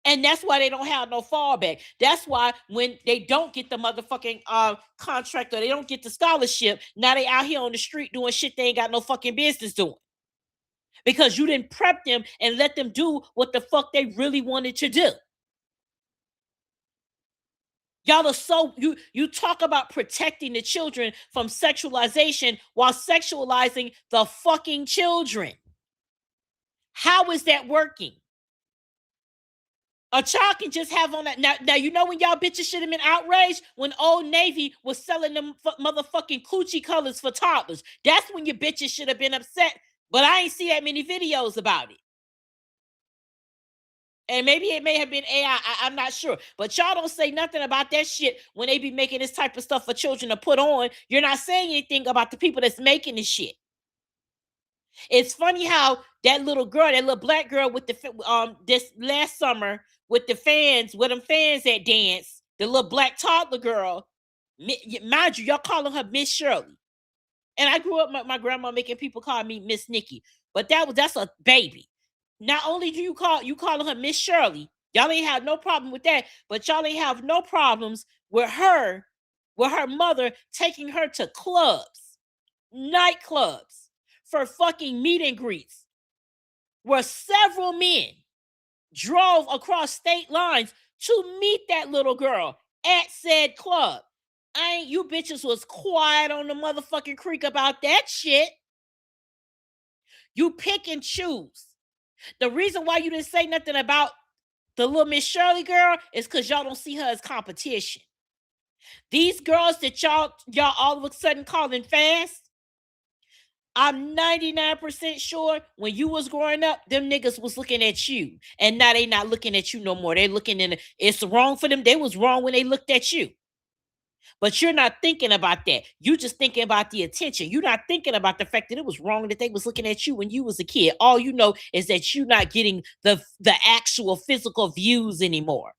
And that's why they don't have no fallback. That's why when they don't get the motherfucking contract or they don't get the scholarship, now they out here on the street doing shit they ain't got no fucking business doing. Because you didn't prep them and let them do what the fuck they really wanted to do. Y'all are so, you talk about protecting the children from sexualization while sexualizing the fucking children. How is that working? A child can just have on that. Now you know when y'all bitches should have been outraged? When Old Navy was selling them motherfucking coochie colors for toddlers. That's when your bitches should have been upset. But I ain't see that many videos about it. And maybe it may have been AI. I'm not sure. But y'all don't say nothing about that shit when they be making this type of stuff for children to put on. You're not saying anything about the people that's making this shit. It's funny how that little girl, that little black girl with the this last summer with the fans, with them fans that dance, the little black toddler girl, mind you, y'all calling her Miss Shirley. And I grew up my grandma making people call me Miss Nikki, but that's a baby. Not only do you calling her Miss Shirley, y'all ain't have no problem with that, but y'all ain't have no problems with her mother taking her to clubs, nightclubs, for fucking meet and greets, where several men drove across state lines to meet that little girl at said club. You bitches was quiet on the motherfucking creek about that shit. You pick and choose. The reason why you didn't say nothing about the little Miss Shirley girl is because y'all don't see her as competition. These girls that y'all all of a sudden calling fast, I'm 99% sure when you was growing up, them niggas was looking at you. And now they not looking at you no more. They looking it's wrong for them. They was wrong when they looked at you. But you're not thinking about that. You just thinking about the attention. You're not thinking about the fact that it was wrong that they was looking at you when you was a kid. All you know is that you're not getting the actual physical views anymore.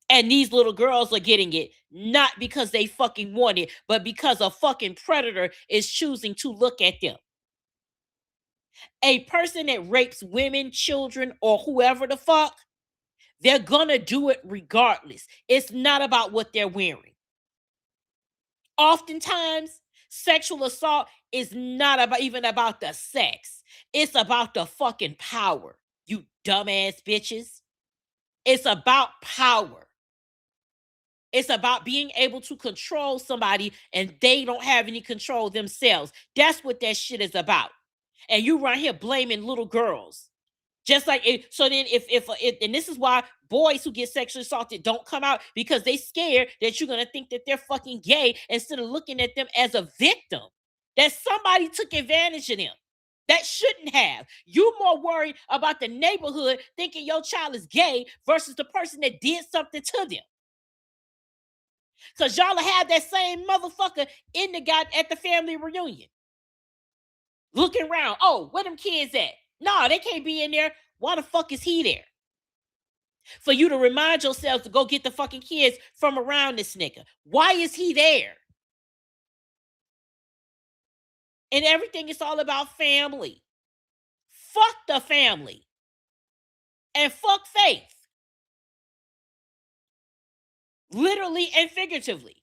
And these little girls are getting it not because they fucking want it, but because a fucking predator is choosing to look at them. A person that rapes women, children, or whoever the fuck, they're gonna do it regardless. It's not about what they're wearing. Oftentimes, sexual assault is not even about the sex. It's about the fucking power, you dumbass bitches. It's about power. It's about being able to control somebody and they don't have any control themselves. That's what that shit is about. And you right here blaming little girls. Just like it, so then if and this is why boys who get sexually assaulted don't come out, because they scared that you're gonna think that they're fucking gay instead of looking at them as a victim, that somebody took advantage of them. That shouldn't have. You more worried about the neighborhood thinking your child is gay versus the person that did something to them. Cause y'all have that same motherfucker in the guy at the family reunion. Looking around. Oh, where them kids at? No, they can't be in there. Why the fuck is he there? For you to remind yourselves to go get the fucking kids from around this nigga. Why is he there? And everything is all about family. Fuck the family. And fuck faith. Literally and figuratively.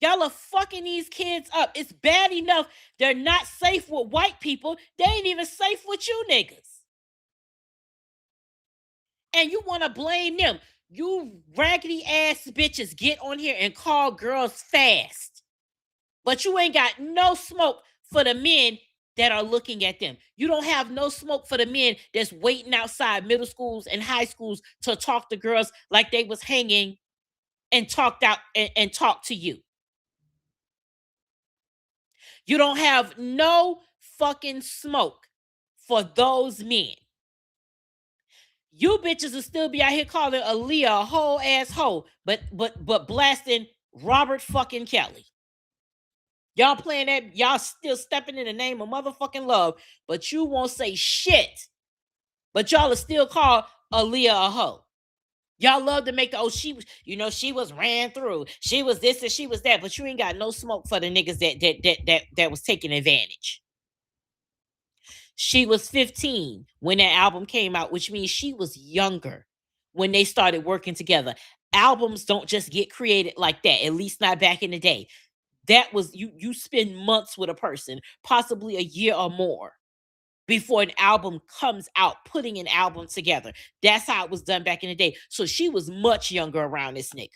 Y'all are fucking these kids up. It's bad enough they're not safe with white people. They ain't even safe with you niggas. And you want to blame them. You raggedy ass bitches get on here and call girls fast. But you ain't got no smoke for the men that are looking at them. You don't have no smoke for the men that's waiting outside middle schools and high schools to talk to girls like they was hanging and talked out and talked to you. You don't have no fucking smoke for those men. You bitches will still be out here calling Aaliyah a whole ass hoe, but blasting Robert fucking Kelly. Y'all playing that, y'all still stepping in the name of motherfucking love, but you won't say shit. But y'all will still call Aaliyah a hoe. Y'all love to make she was, she was ran through. She was this and she was that, but you ain't got no smoke for the niggas that was taking advantage. She was 15 when that album came out, which means she was younger when they started working together. Albums don't just get created like that, at least not back in the day. That was you spend months with a person, possibly a year or more, before an album comes out, putting an album together. That's how it was done back in the day. So she was much younger around this nigga.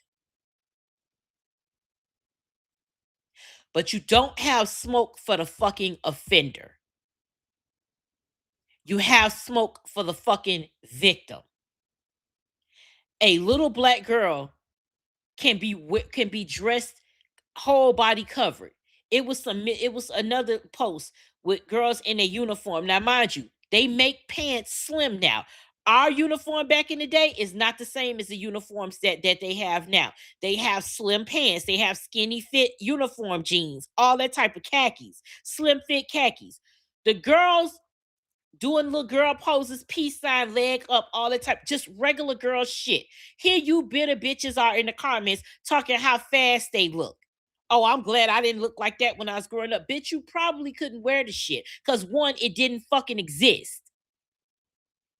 But you don't have smoke for the fucking offender. You have smoke for the fucking victim. A little black girl can be dressed whole body covered. It was another post with girls in a uniform. Now, mind you, They make pants slim now. Our uniform back in the day is not the same as the uniforms that they have now. They have slim pants, they have skinny fit uniform jeans, all that type of khakis, slim fit khakis. The girls doing little girl poses, peace sign, leg up, all that type, just regular girl shit. Here you bitter bitches are in the comments talking how fast they look. Oh, I'm glad I didn't look like that when I was growing up. Bitch, you probably couldn't wear the shit. Because one, it didn't fucking exist.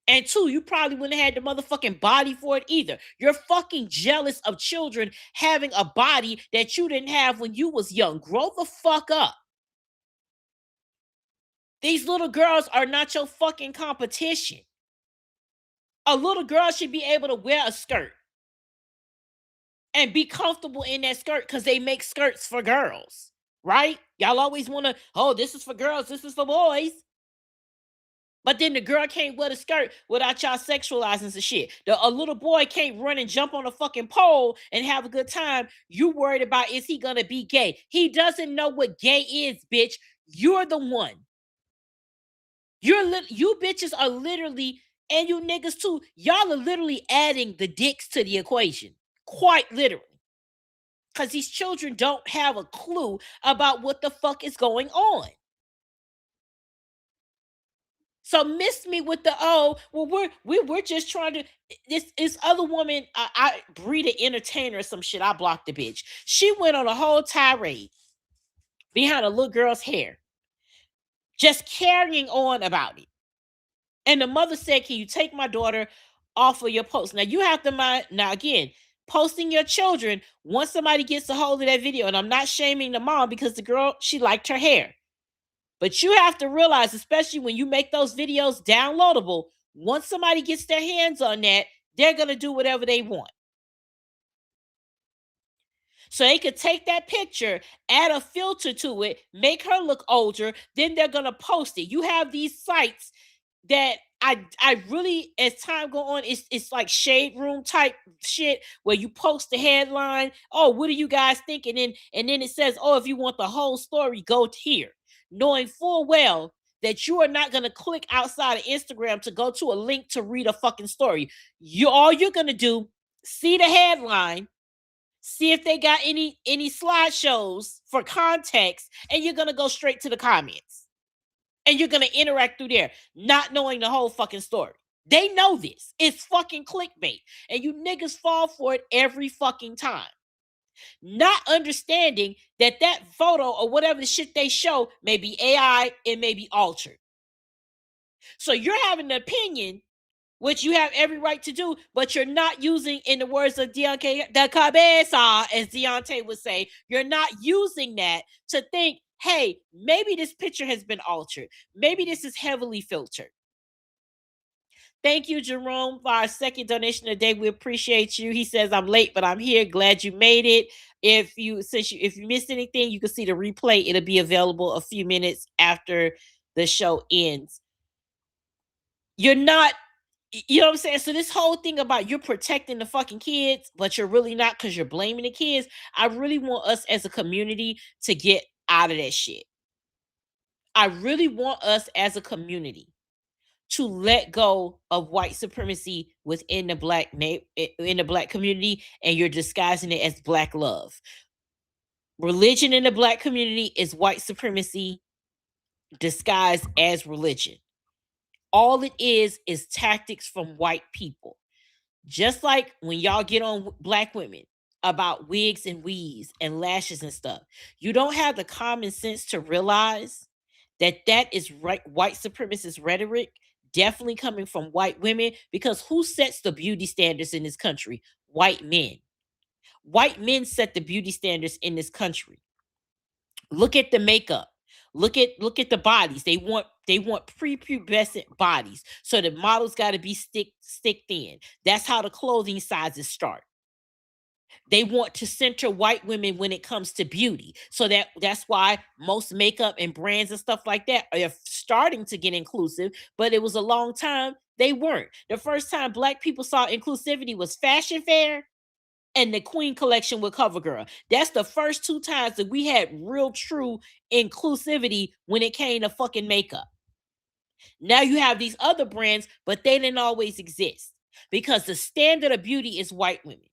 And two, you probably wouldn't have had the motherfucking body for it either. You're fucking jealous of children having a body that you didn't have when you was young. Grow the fuck up. These little girls are not your fucking competition. A little girl should be able to wear a skirt and be comfortable in that skirt because they make skirts for girls, right? Y'all always want to, oh, this is for girls, this is for boys. But then the girl can't wear the skirt without y'all sexualizing some shit. A little boy can't run and jump on a fucking pole and have a good time. You worried about, is he gonna be gay? He doesn't know what gay is, bitch. You're the one. You bitches are literally, and you niggas too, y'all are literally adding the dicks to the equation. Quite literally. Because these children don't have a clue about what the fuck is going on. So miss me with the, oh, well, we're just trying to, this other woman, I breed an entertainer or some shit. I blocked the bitch. She went on a whole tirade behind a little girl's hair, just carrying on about it. And the mother said, can you take my daughter off of your post? Now you have to mind, now again, posting your children, once somebody gets a hold of that video, and I'm not shaming the mom because the girl, she liked her hair. But you have to realize, especially when you make those videos downloadable, once somebody gets their hands on that, they're going to do whatever they want. So they could take that picture, add a filter to it, make her look older, then they're going to post it. You have these sites that I really, as time go on, it's like shade room type shit where you post the headline, oh, what do you guys think? And then it says, oh, if you want the whole story, go here. Knowing full well that you are not going to click outside of Instagram to go to a link to read a fucking story. All you're going to do, see the headline, see if they got any slideshows for context, and you're going to go straight to the comments. And you're going to interact through there, not knowing the whole fucking story. They know this. It's fucking clickbait. And you niggas fall for it every fucking time. Not understanding that photo or whatever the shit they show may be AI, it may be altered. So you're having an opinion, which you have every right to do, but you're not using, in the words of Deontay, the cabeza, as Deontay would say, you're not using that to think, hey, maybe this picture has been altered. Maybe this is heavily filtered. Thank you, Jerome, for our second donation today. We appreciate you. He says, I'm late, but I'm here. Glad you made it. If you missed anything, you can see the replay. It'll be available a few minutes after the show ends. You're not, you know what I'm saying? So this whole thing about you're protecting the fucking kids, but you're really not because you're blaming the kids. I really want us as a community to get out of that shit. I really want us as a community to let go of white supremacy within the black community, and you're disguising it as black love. Religion in the black community is white supremacy disguised as religion. All it is tactics from white people. Just like when y'all get on black women about wigs and weaves and lashes and stuff, you don't have the common sense to realize that is white supremacist rhetoric, definitely coming from white women, because who sets the beauty standards in this country? White men. White men set the beauty standards in this country. Look at the makeup. Look at the bodies. They want prepubescent bodies. So the models got to be stick thin. That's how the clothing sizes start. They want to center white women when it comes to beauty. So that's why most makeup and brands and stuff like that are starting to get inclusive, but it was a long time they weren't. The first time black people saw inclusivity was Fashion Fair and the Queen collection with CoverGirl. That's the first two times that we had real true inclusivity when it came to fucking makeup. Now you have these other brands, but they didn't always exist because the standard of beauty is white women.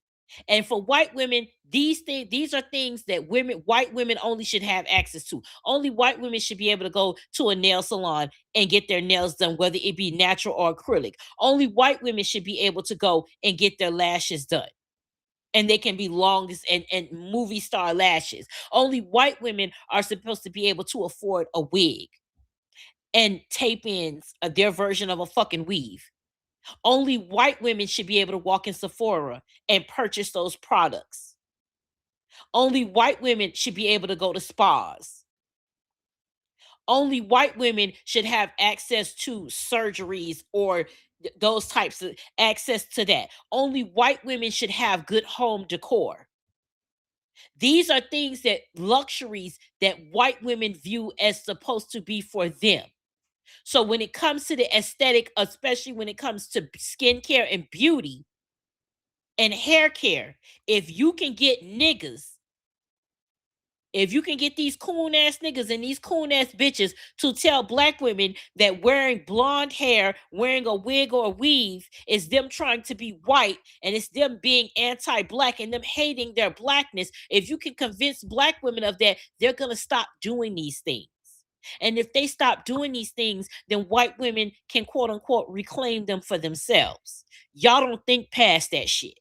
And for white women, these are things that white women only should have access to. Only white women should be able to go to a nail salon and get their nails done, whether it be natural or acrylic. Only white women should be able to go and get their lashes done. And they can be long and movie star lashes. Only white women are supposed to be able to afford a wig and tape ins, their version of a fucking weave. Only white women should be able to walk in Sephora and purchase those products. Only white women should be able to go to spas. Only white women should have access to surgeries or those types of access to that. Only white women should have good home decor. These are things that luxuries that white women view as supposed to be for them. So when it comes to the aesthetic, especially when it comes to skincare and beauty and hair care, if you can get niggas, if you can get these coon ass niggas and these coon ass bitches to tell black women that wearing blonde hair, wearing a wig or a weave is them trying to be white and it's them being anti-black and them hating their blackness, if you can convince black women of that, they're going to stop doing these things. And if they stop doing these things, then white women can quote unquote reclaim them for themselves. Y'all don't think past that shit.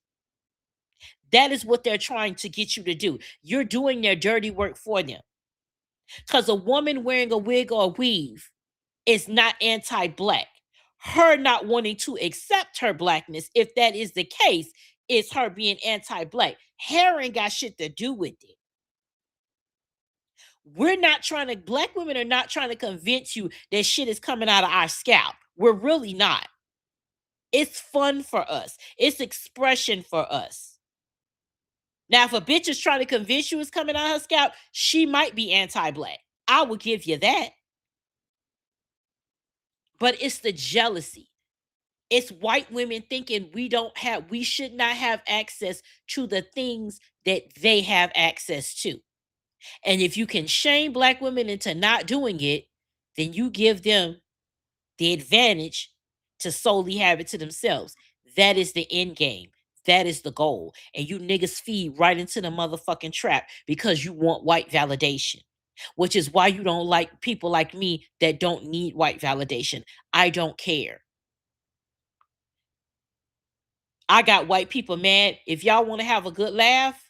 That is what they're trying to get you to do. You're doing their dirty work for them. Because a woman wearing a wig or a weave is not anti-black. Her not wanting to accept her blackness, if that is the case, is her being anti-black. Hair ain't got shit to do with it. Black women are not trying to convince you that shit is coming out of our scalp. We're really not. It's fun for us. It's expression for us. Now, if a bitch is trying to convince you it's coming out of her scalp, she might be anti-black. I will give you that. But it's the jealousy. It's white women thinking we should not have access to the things that they have access to. And if you can shame black women into not doing it, then you give them the advantage to solely have it to themselves. That is the end game. That is the goal. And you niggas feed right into the motherfucking trap because you want white validation, which is why you don't like people like me that don't need white validation. I don't care. I got white people mad. If y'all want to have a good laugh,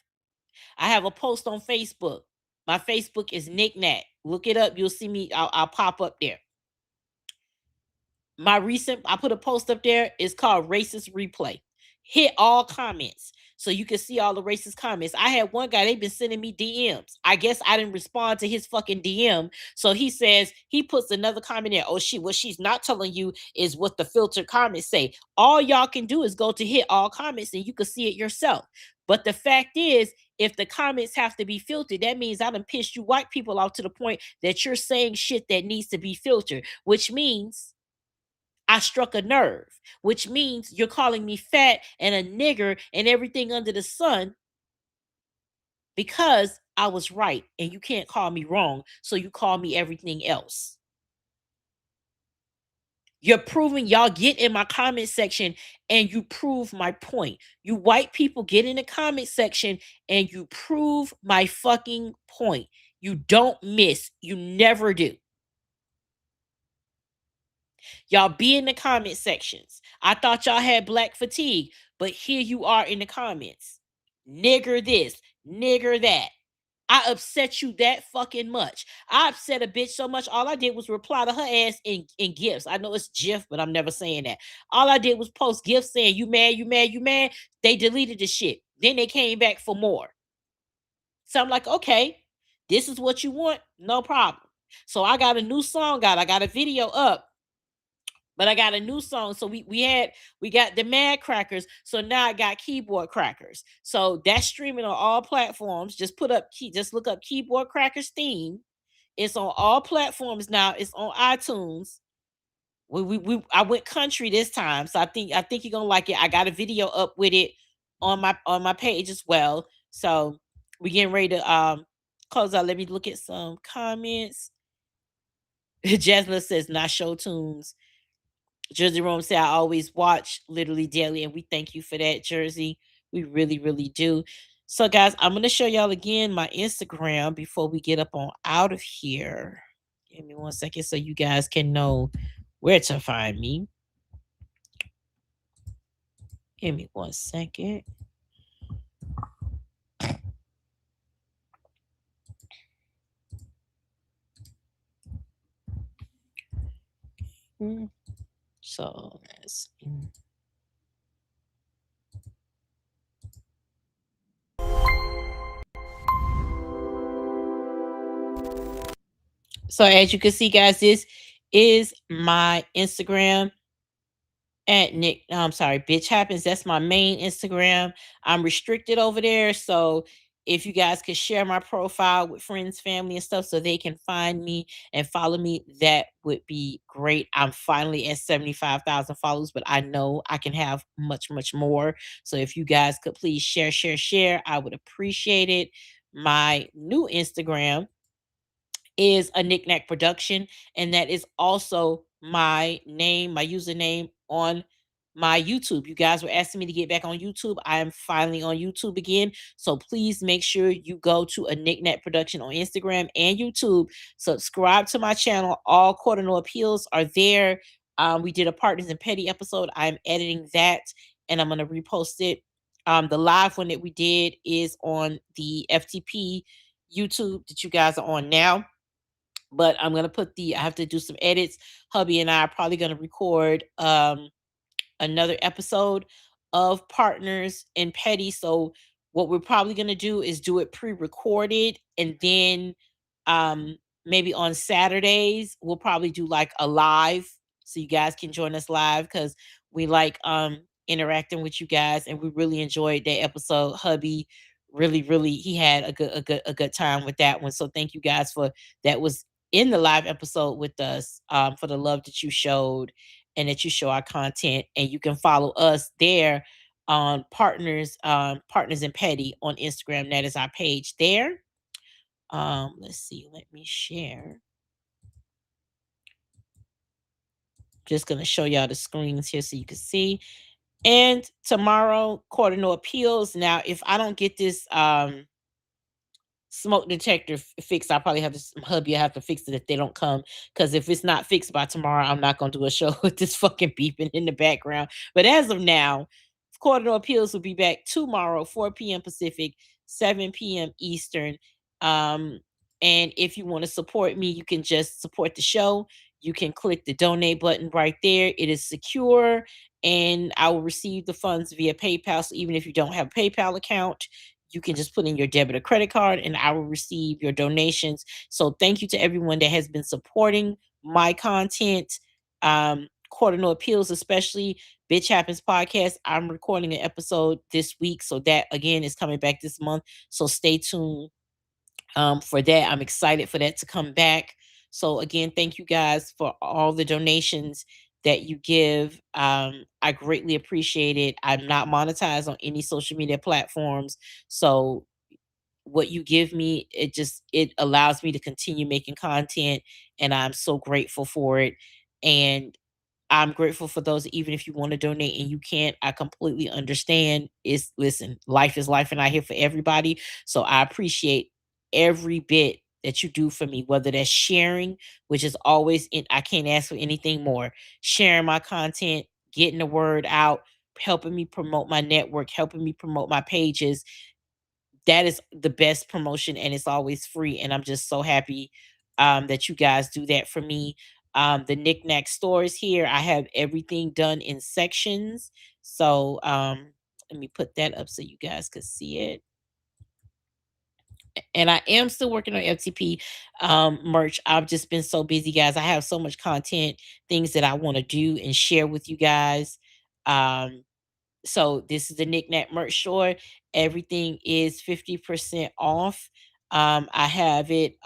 I have a post on Facebook. My Facebook is Nick Nat. Look it up. You'll see me. I'll pop up there. I put a post up there. It's called Racist Replay. Hit all comments so you can see all the racist comments. I had one guy, they've been sending me DMs. I guess I didn't respond to his fucking DM. So he says, he puts another comment there. Oh, what she's not telling you is what the filtered comments say. All y'all can do is go to hit all comments and you can see it yourself. But the fact is, if the comments have to be filtered, that means I done pissed you white people off to the point that you're saying shit that needs to be filtered, which means I struck a nerve, which means you're calling me fat and a nigger and everything under the sun because I was right and you can't call me wrong. So you call me everything else. You're proving, y'all get in my comment section and you prove my point. You white people get in the comment section and you prove my fucking point. You don't miss. You never do. Y'all be in the comment sections. I thought y'all had black fatigue, but here you are in the comments. Nigger this, nigger that. I upset you that fucking much. I upset a bitch so much, all I did was reply to her ass in gifts. I know it's GIF, but I'm never saying that. All I did was post gifts saying, you mad, you mad, you mad. They deleted the shit. Then they came back for more. So I'm like, okay, this is what you want? No problem. So I got a new song out. I got a video up. But I got a new song. So we got the Mad Crackers. So now I got Keyboard Crackers. So that's streaming on all platforms. Just look up Keyboard Crackers theme. It's on all platforms now. It's on iTunes. I went country this time. So I think you're gonna like it. I got a video up with it on my page as well. So we getting ready to close out. Let me look at some comments. Jasmine says, not show tunes. Jersey Rome said, I always watch literally daily, and we thank you for that, Jersey. We really, really do. So, guys, I'm going to show y'all again my Instagram before we get up on out of here. Give me 1 second so you guys can know where to find me. Give me 1 second. So let's see. So as you can see, guys, this is my Instagram at Nick. I'm sorry, bitch happens. That's my main Instagram. I'm restricted over there. So if you guys could share my profile with friends, family, and stuff so they can find me and follow me, that would be great. I'm finally at 75,000 followers, but I know I can have much, much more. So if you guys could please share, I would appreciate it. My new Instagram is a Knickknack Production, and that is also my name, my username on my YouTube. You guys were asking me to get back on YouTube. I am finally on YouTube again. So please make sure you go to a Knickknack Production on Instagram and YouTube. Subscribe to my channel. All Court of No Appeals are there. We did a Partners in Petty episode. I'm editing that and I'm going to repost it. The live one that we did is on the FTP YouTube that you guys are on now. But I'm going to put I have to do some edits. Hubby and I are probably going to record another episode of Partners in Petty. So what we're probably going to do is do it pre-recorded, and then maybe on Saturdays we'll probably do like a live so you guys can join us live, because we like interacting with you guys, and we really enjoyed that episode. Hubby really he had a good time with that one. So thank you guys for that was in the live episode with us, for the love that you showed and that you show our content. And you can follow us there on Partners in Petty on Instagram. That is our page there. Let's see, let me share. Just gonna show y'all the screens here so you can see. And tomorrow, Court of No Appeals. Now, if I don't get this smoke detector fixed, I probably have to hubby have to fix it if they don't come, because if it's not fixed by tomorrow, I'm not going to do a show with this fucking beeping in the background. But as of now, Court of No Appeals will be back tomorrow, 4 p.m. Pacific, 7 p.m. Eastern. And if you want to support me, you can just support the show. You can click the donate button right there. It is secure, and I will receive the funds via PayPal. So even if you don't have a PayPal account, you can just put in your debit or credit card, and I will receive your donations. So thank you to everyone that has been supporting my content. Court of No Appeals, especially Bitch Happens podcast. I'm recording an episode this week, so that again is coming back this month. So stay tuned for that. I'm excited for that to come back. So again, thank you guys for all the donations that you give. I greatly appreciate it. I'm not monetized on any social media platforms. So what you give me, it allows me to continue making content, and I'm so grateful for it. And I'm grateful for those, even if you want to donate and you can't, I completely understand. Listen, life is life and I here for everybody. So I appreciate every bit that you do for me, whether that's sharing, which is always I can't ask for anything more. Sharing my content, getting the word out, helping me promote my network, helping me promote my pages. That is the best promotion, and it's always free. And I'm just so happy that you guys do that for me. The knickknack stores here, I have everything done in sections. So let me put that up so you guys could see it. And I am still working on FTP merch. I've just been so busy, guys. I have so much content, things that I want to do and share with you guys. So this is the Knickknack merch store. Everything is 50% off. I have it.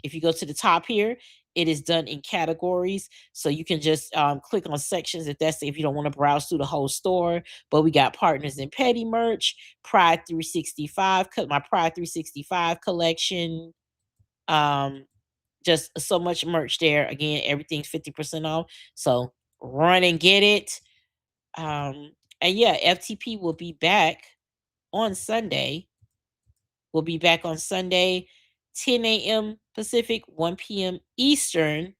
If you go to the top here, it is done in categories. So you can just click on sections if you don't want to browse through the whole store. But we got Partners in Petty merch, Pride 365, my Pride 365 collection. just so much merch there. Again, everything's 50% off. So run and get it. And yeah, FTP will be back on Sunday. We'll be back on Sunday, 10 a.m. Pacific, 1 p.m. Eastern.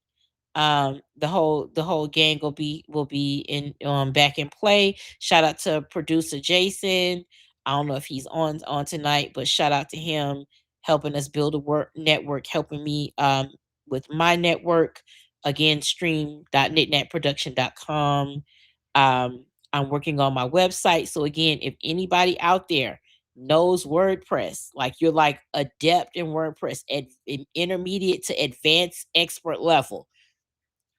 The whole gang will be in back in play. Shout out to producer Jason. I don't know if he's on tonight, but shout out to him helping us build a work network, helping me with my network. Again, stream.knitnetproduction.com. I'm working on my website. So again, if anybody out there knows WordPress, like you're like adept in WordPress, in intermediate to advanced expert level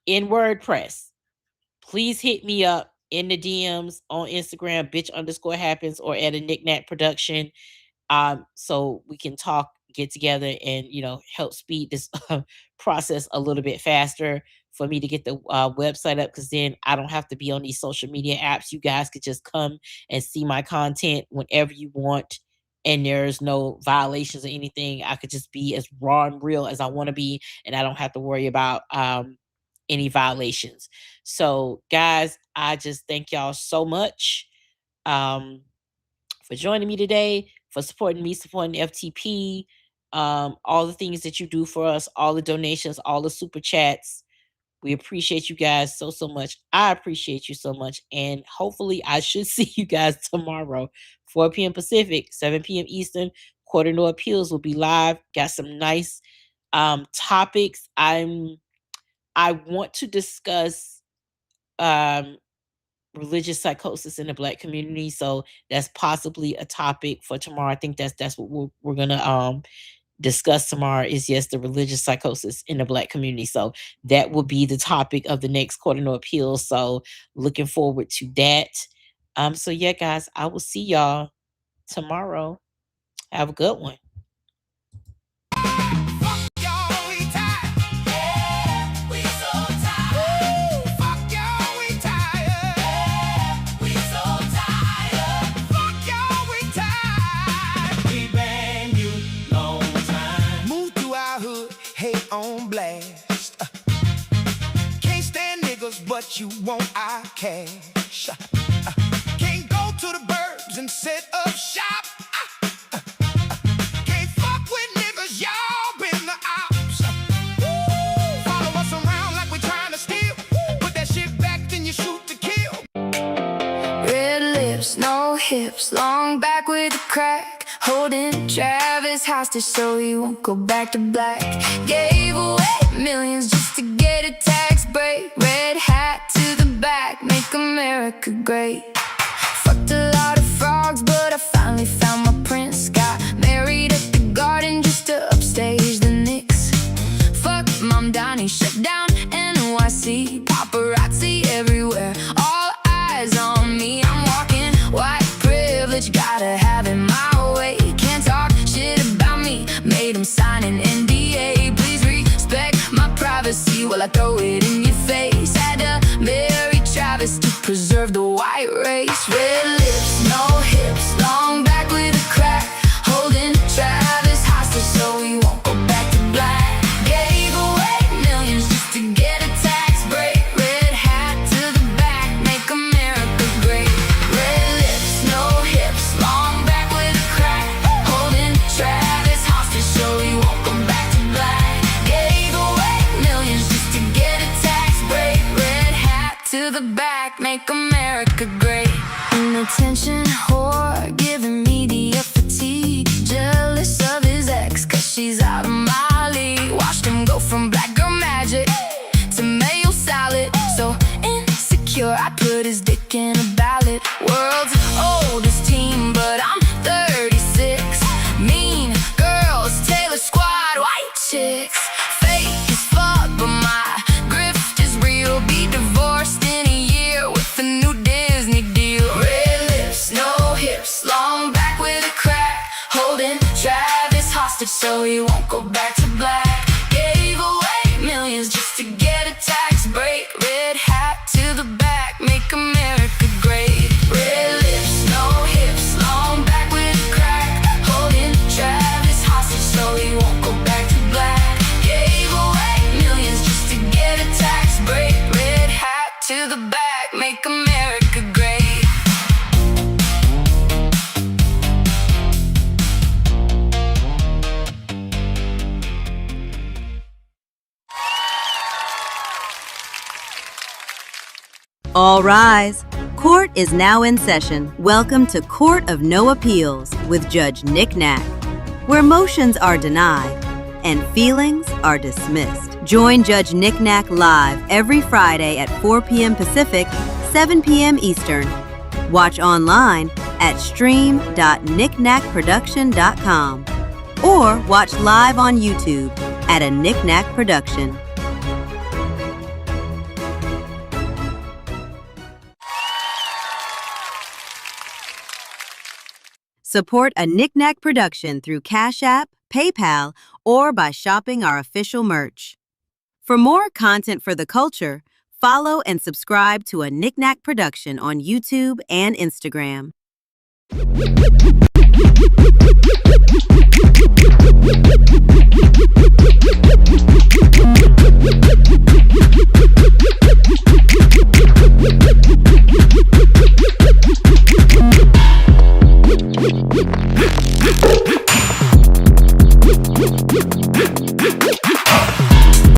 in WordPress, please hit me up in the DMs on Instagram, bitch_happens, or at a knickknack production. So we can talk, get together, and help speed this process a little bit faster for me to get the website up, because then I don't have to be on these social media apps. You guys could just come and see my content whenever you want, and there's no violations or anything. I could just be as raw and real as I want to be, and I don't have to worry about any violations. So guys, I just thank y'all so much for joining me today, for supporting me, supporting FTP, all the things that you do for us, all the donations, all the super chats. We appreciate you guys so much. I appreciate you so much. And hopefully I should see you guys tomorrow, 4 p.m. Pacific, 7 p.m. Eastern. Quarter No Appeals will be live. Got some nice topics. I want to discuss religious psychosis in the Black community. So that's possibly a topic for tomorrow. I think that's what we're gonna discuss tomorrow, is yes, the religious psychosis in the Black community. So that will be the topic of the next Quarter No Appeals. So looking forward to that. So yeah, guys, I will see y'all tomorrow. Have a good one.
On blast. Can't stand niggas, but you want our cash. Can't go to the burbs and set up shop. Can't fuck with niggas, y'all been the ops. Follow us around like we're trying to steal. Put that shit back, then you shoot to kill.
Red lips, no hips, long back with a crack. Holding Travis hostage so he won't go back to black. Gave away millions just to get a tax break. Red hat to the back, make America great. Fucked a lot of frogs, but I finally found my prince. Got married at the garden just to upstage the Knicks. Fuck Mom Donnie, shut down NYC. Paparazzi everywhere, all eyes on me. I'm walking white privilege, gotta have it my way. Can't talk shit about me, made him sign an NDA. Please respect my privacy while I throw it in your face. Had to marry Travis to preserve the white race. Red lips, no hips, long back with a crack. Holding Travis hostage so he won't go back to black. Gave away millions just to get a tax break. Red hat to the back, make America great. Red lips, no hips, long back with a crack. Holding Travis hostage so he won't go back to black. Gave away millions just to get a tax break. Red hat to the back, make America great. Inattention whore, giving media fatigue. Jealous of his ex, cause she's out of my league. Watched him go from black girl magic to mayo salad. So insecure, I put his dick in a ballot. World's oldest team, but I'm 36. Mean girls, Taylor Squad, white chicks. Fake as fuck, but my grift is real. Be divorced in a year with a new Disney deal. Red lips, no hips, long
All rise. Court is now in session. Welcome to Court of No Appeals with Judge Nick Knack, where motions are denied and feelings are dismissed. Join Judge Nick Knack live every Friday at 4 p.m. Pacific, 7 p.m. Eastern. Watch online at stream.knickknackproduction.com or watch live on YouTube at a Nick Knack Production. Support a Nick Knack production through Cash App, PayPal, or by shopping our official merch. For more content for the culture, follow and subscribe to a Nick Knack production on YouTube and Instagram.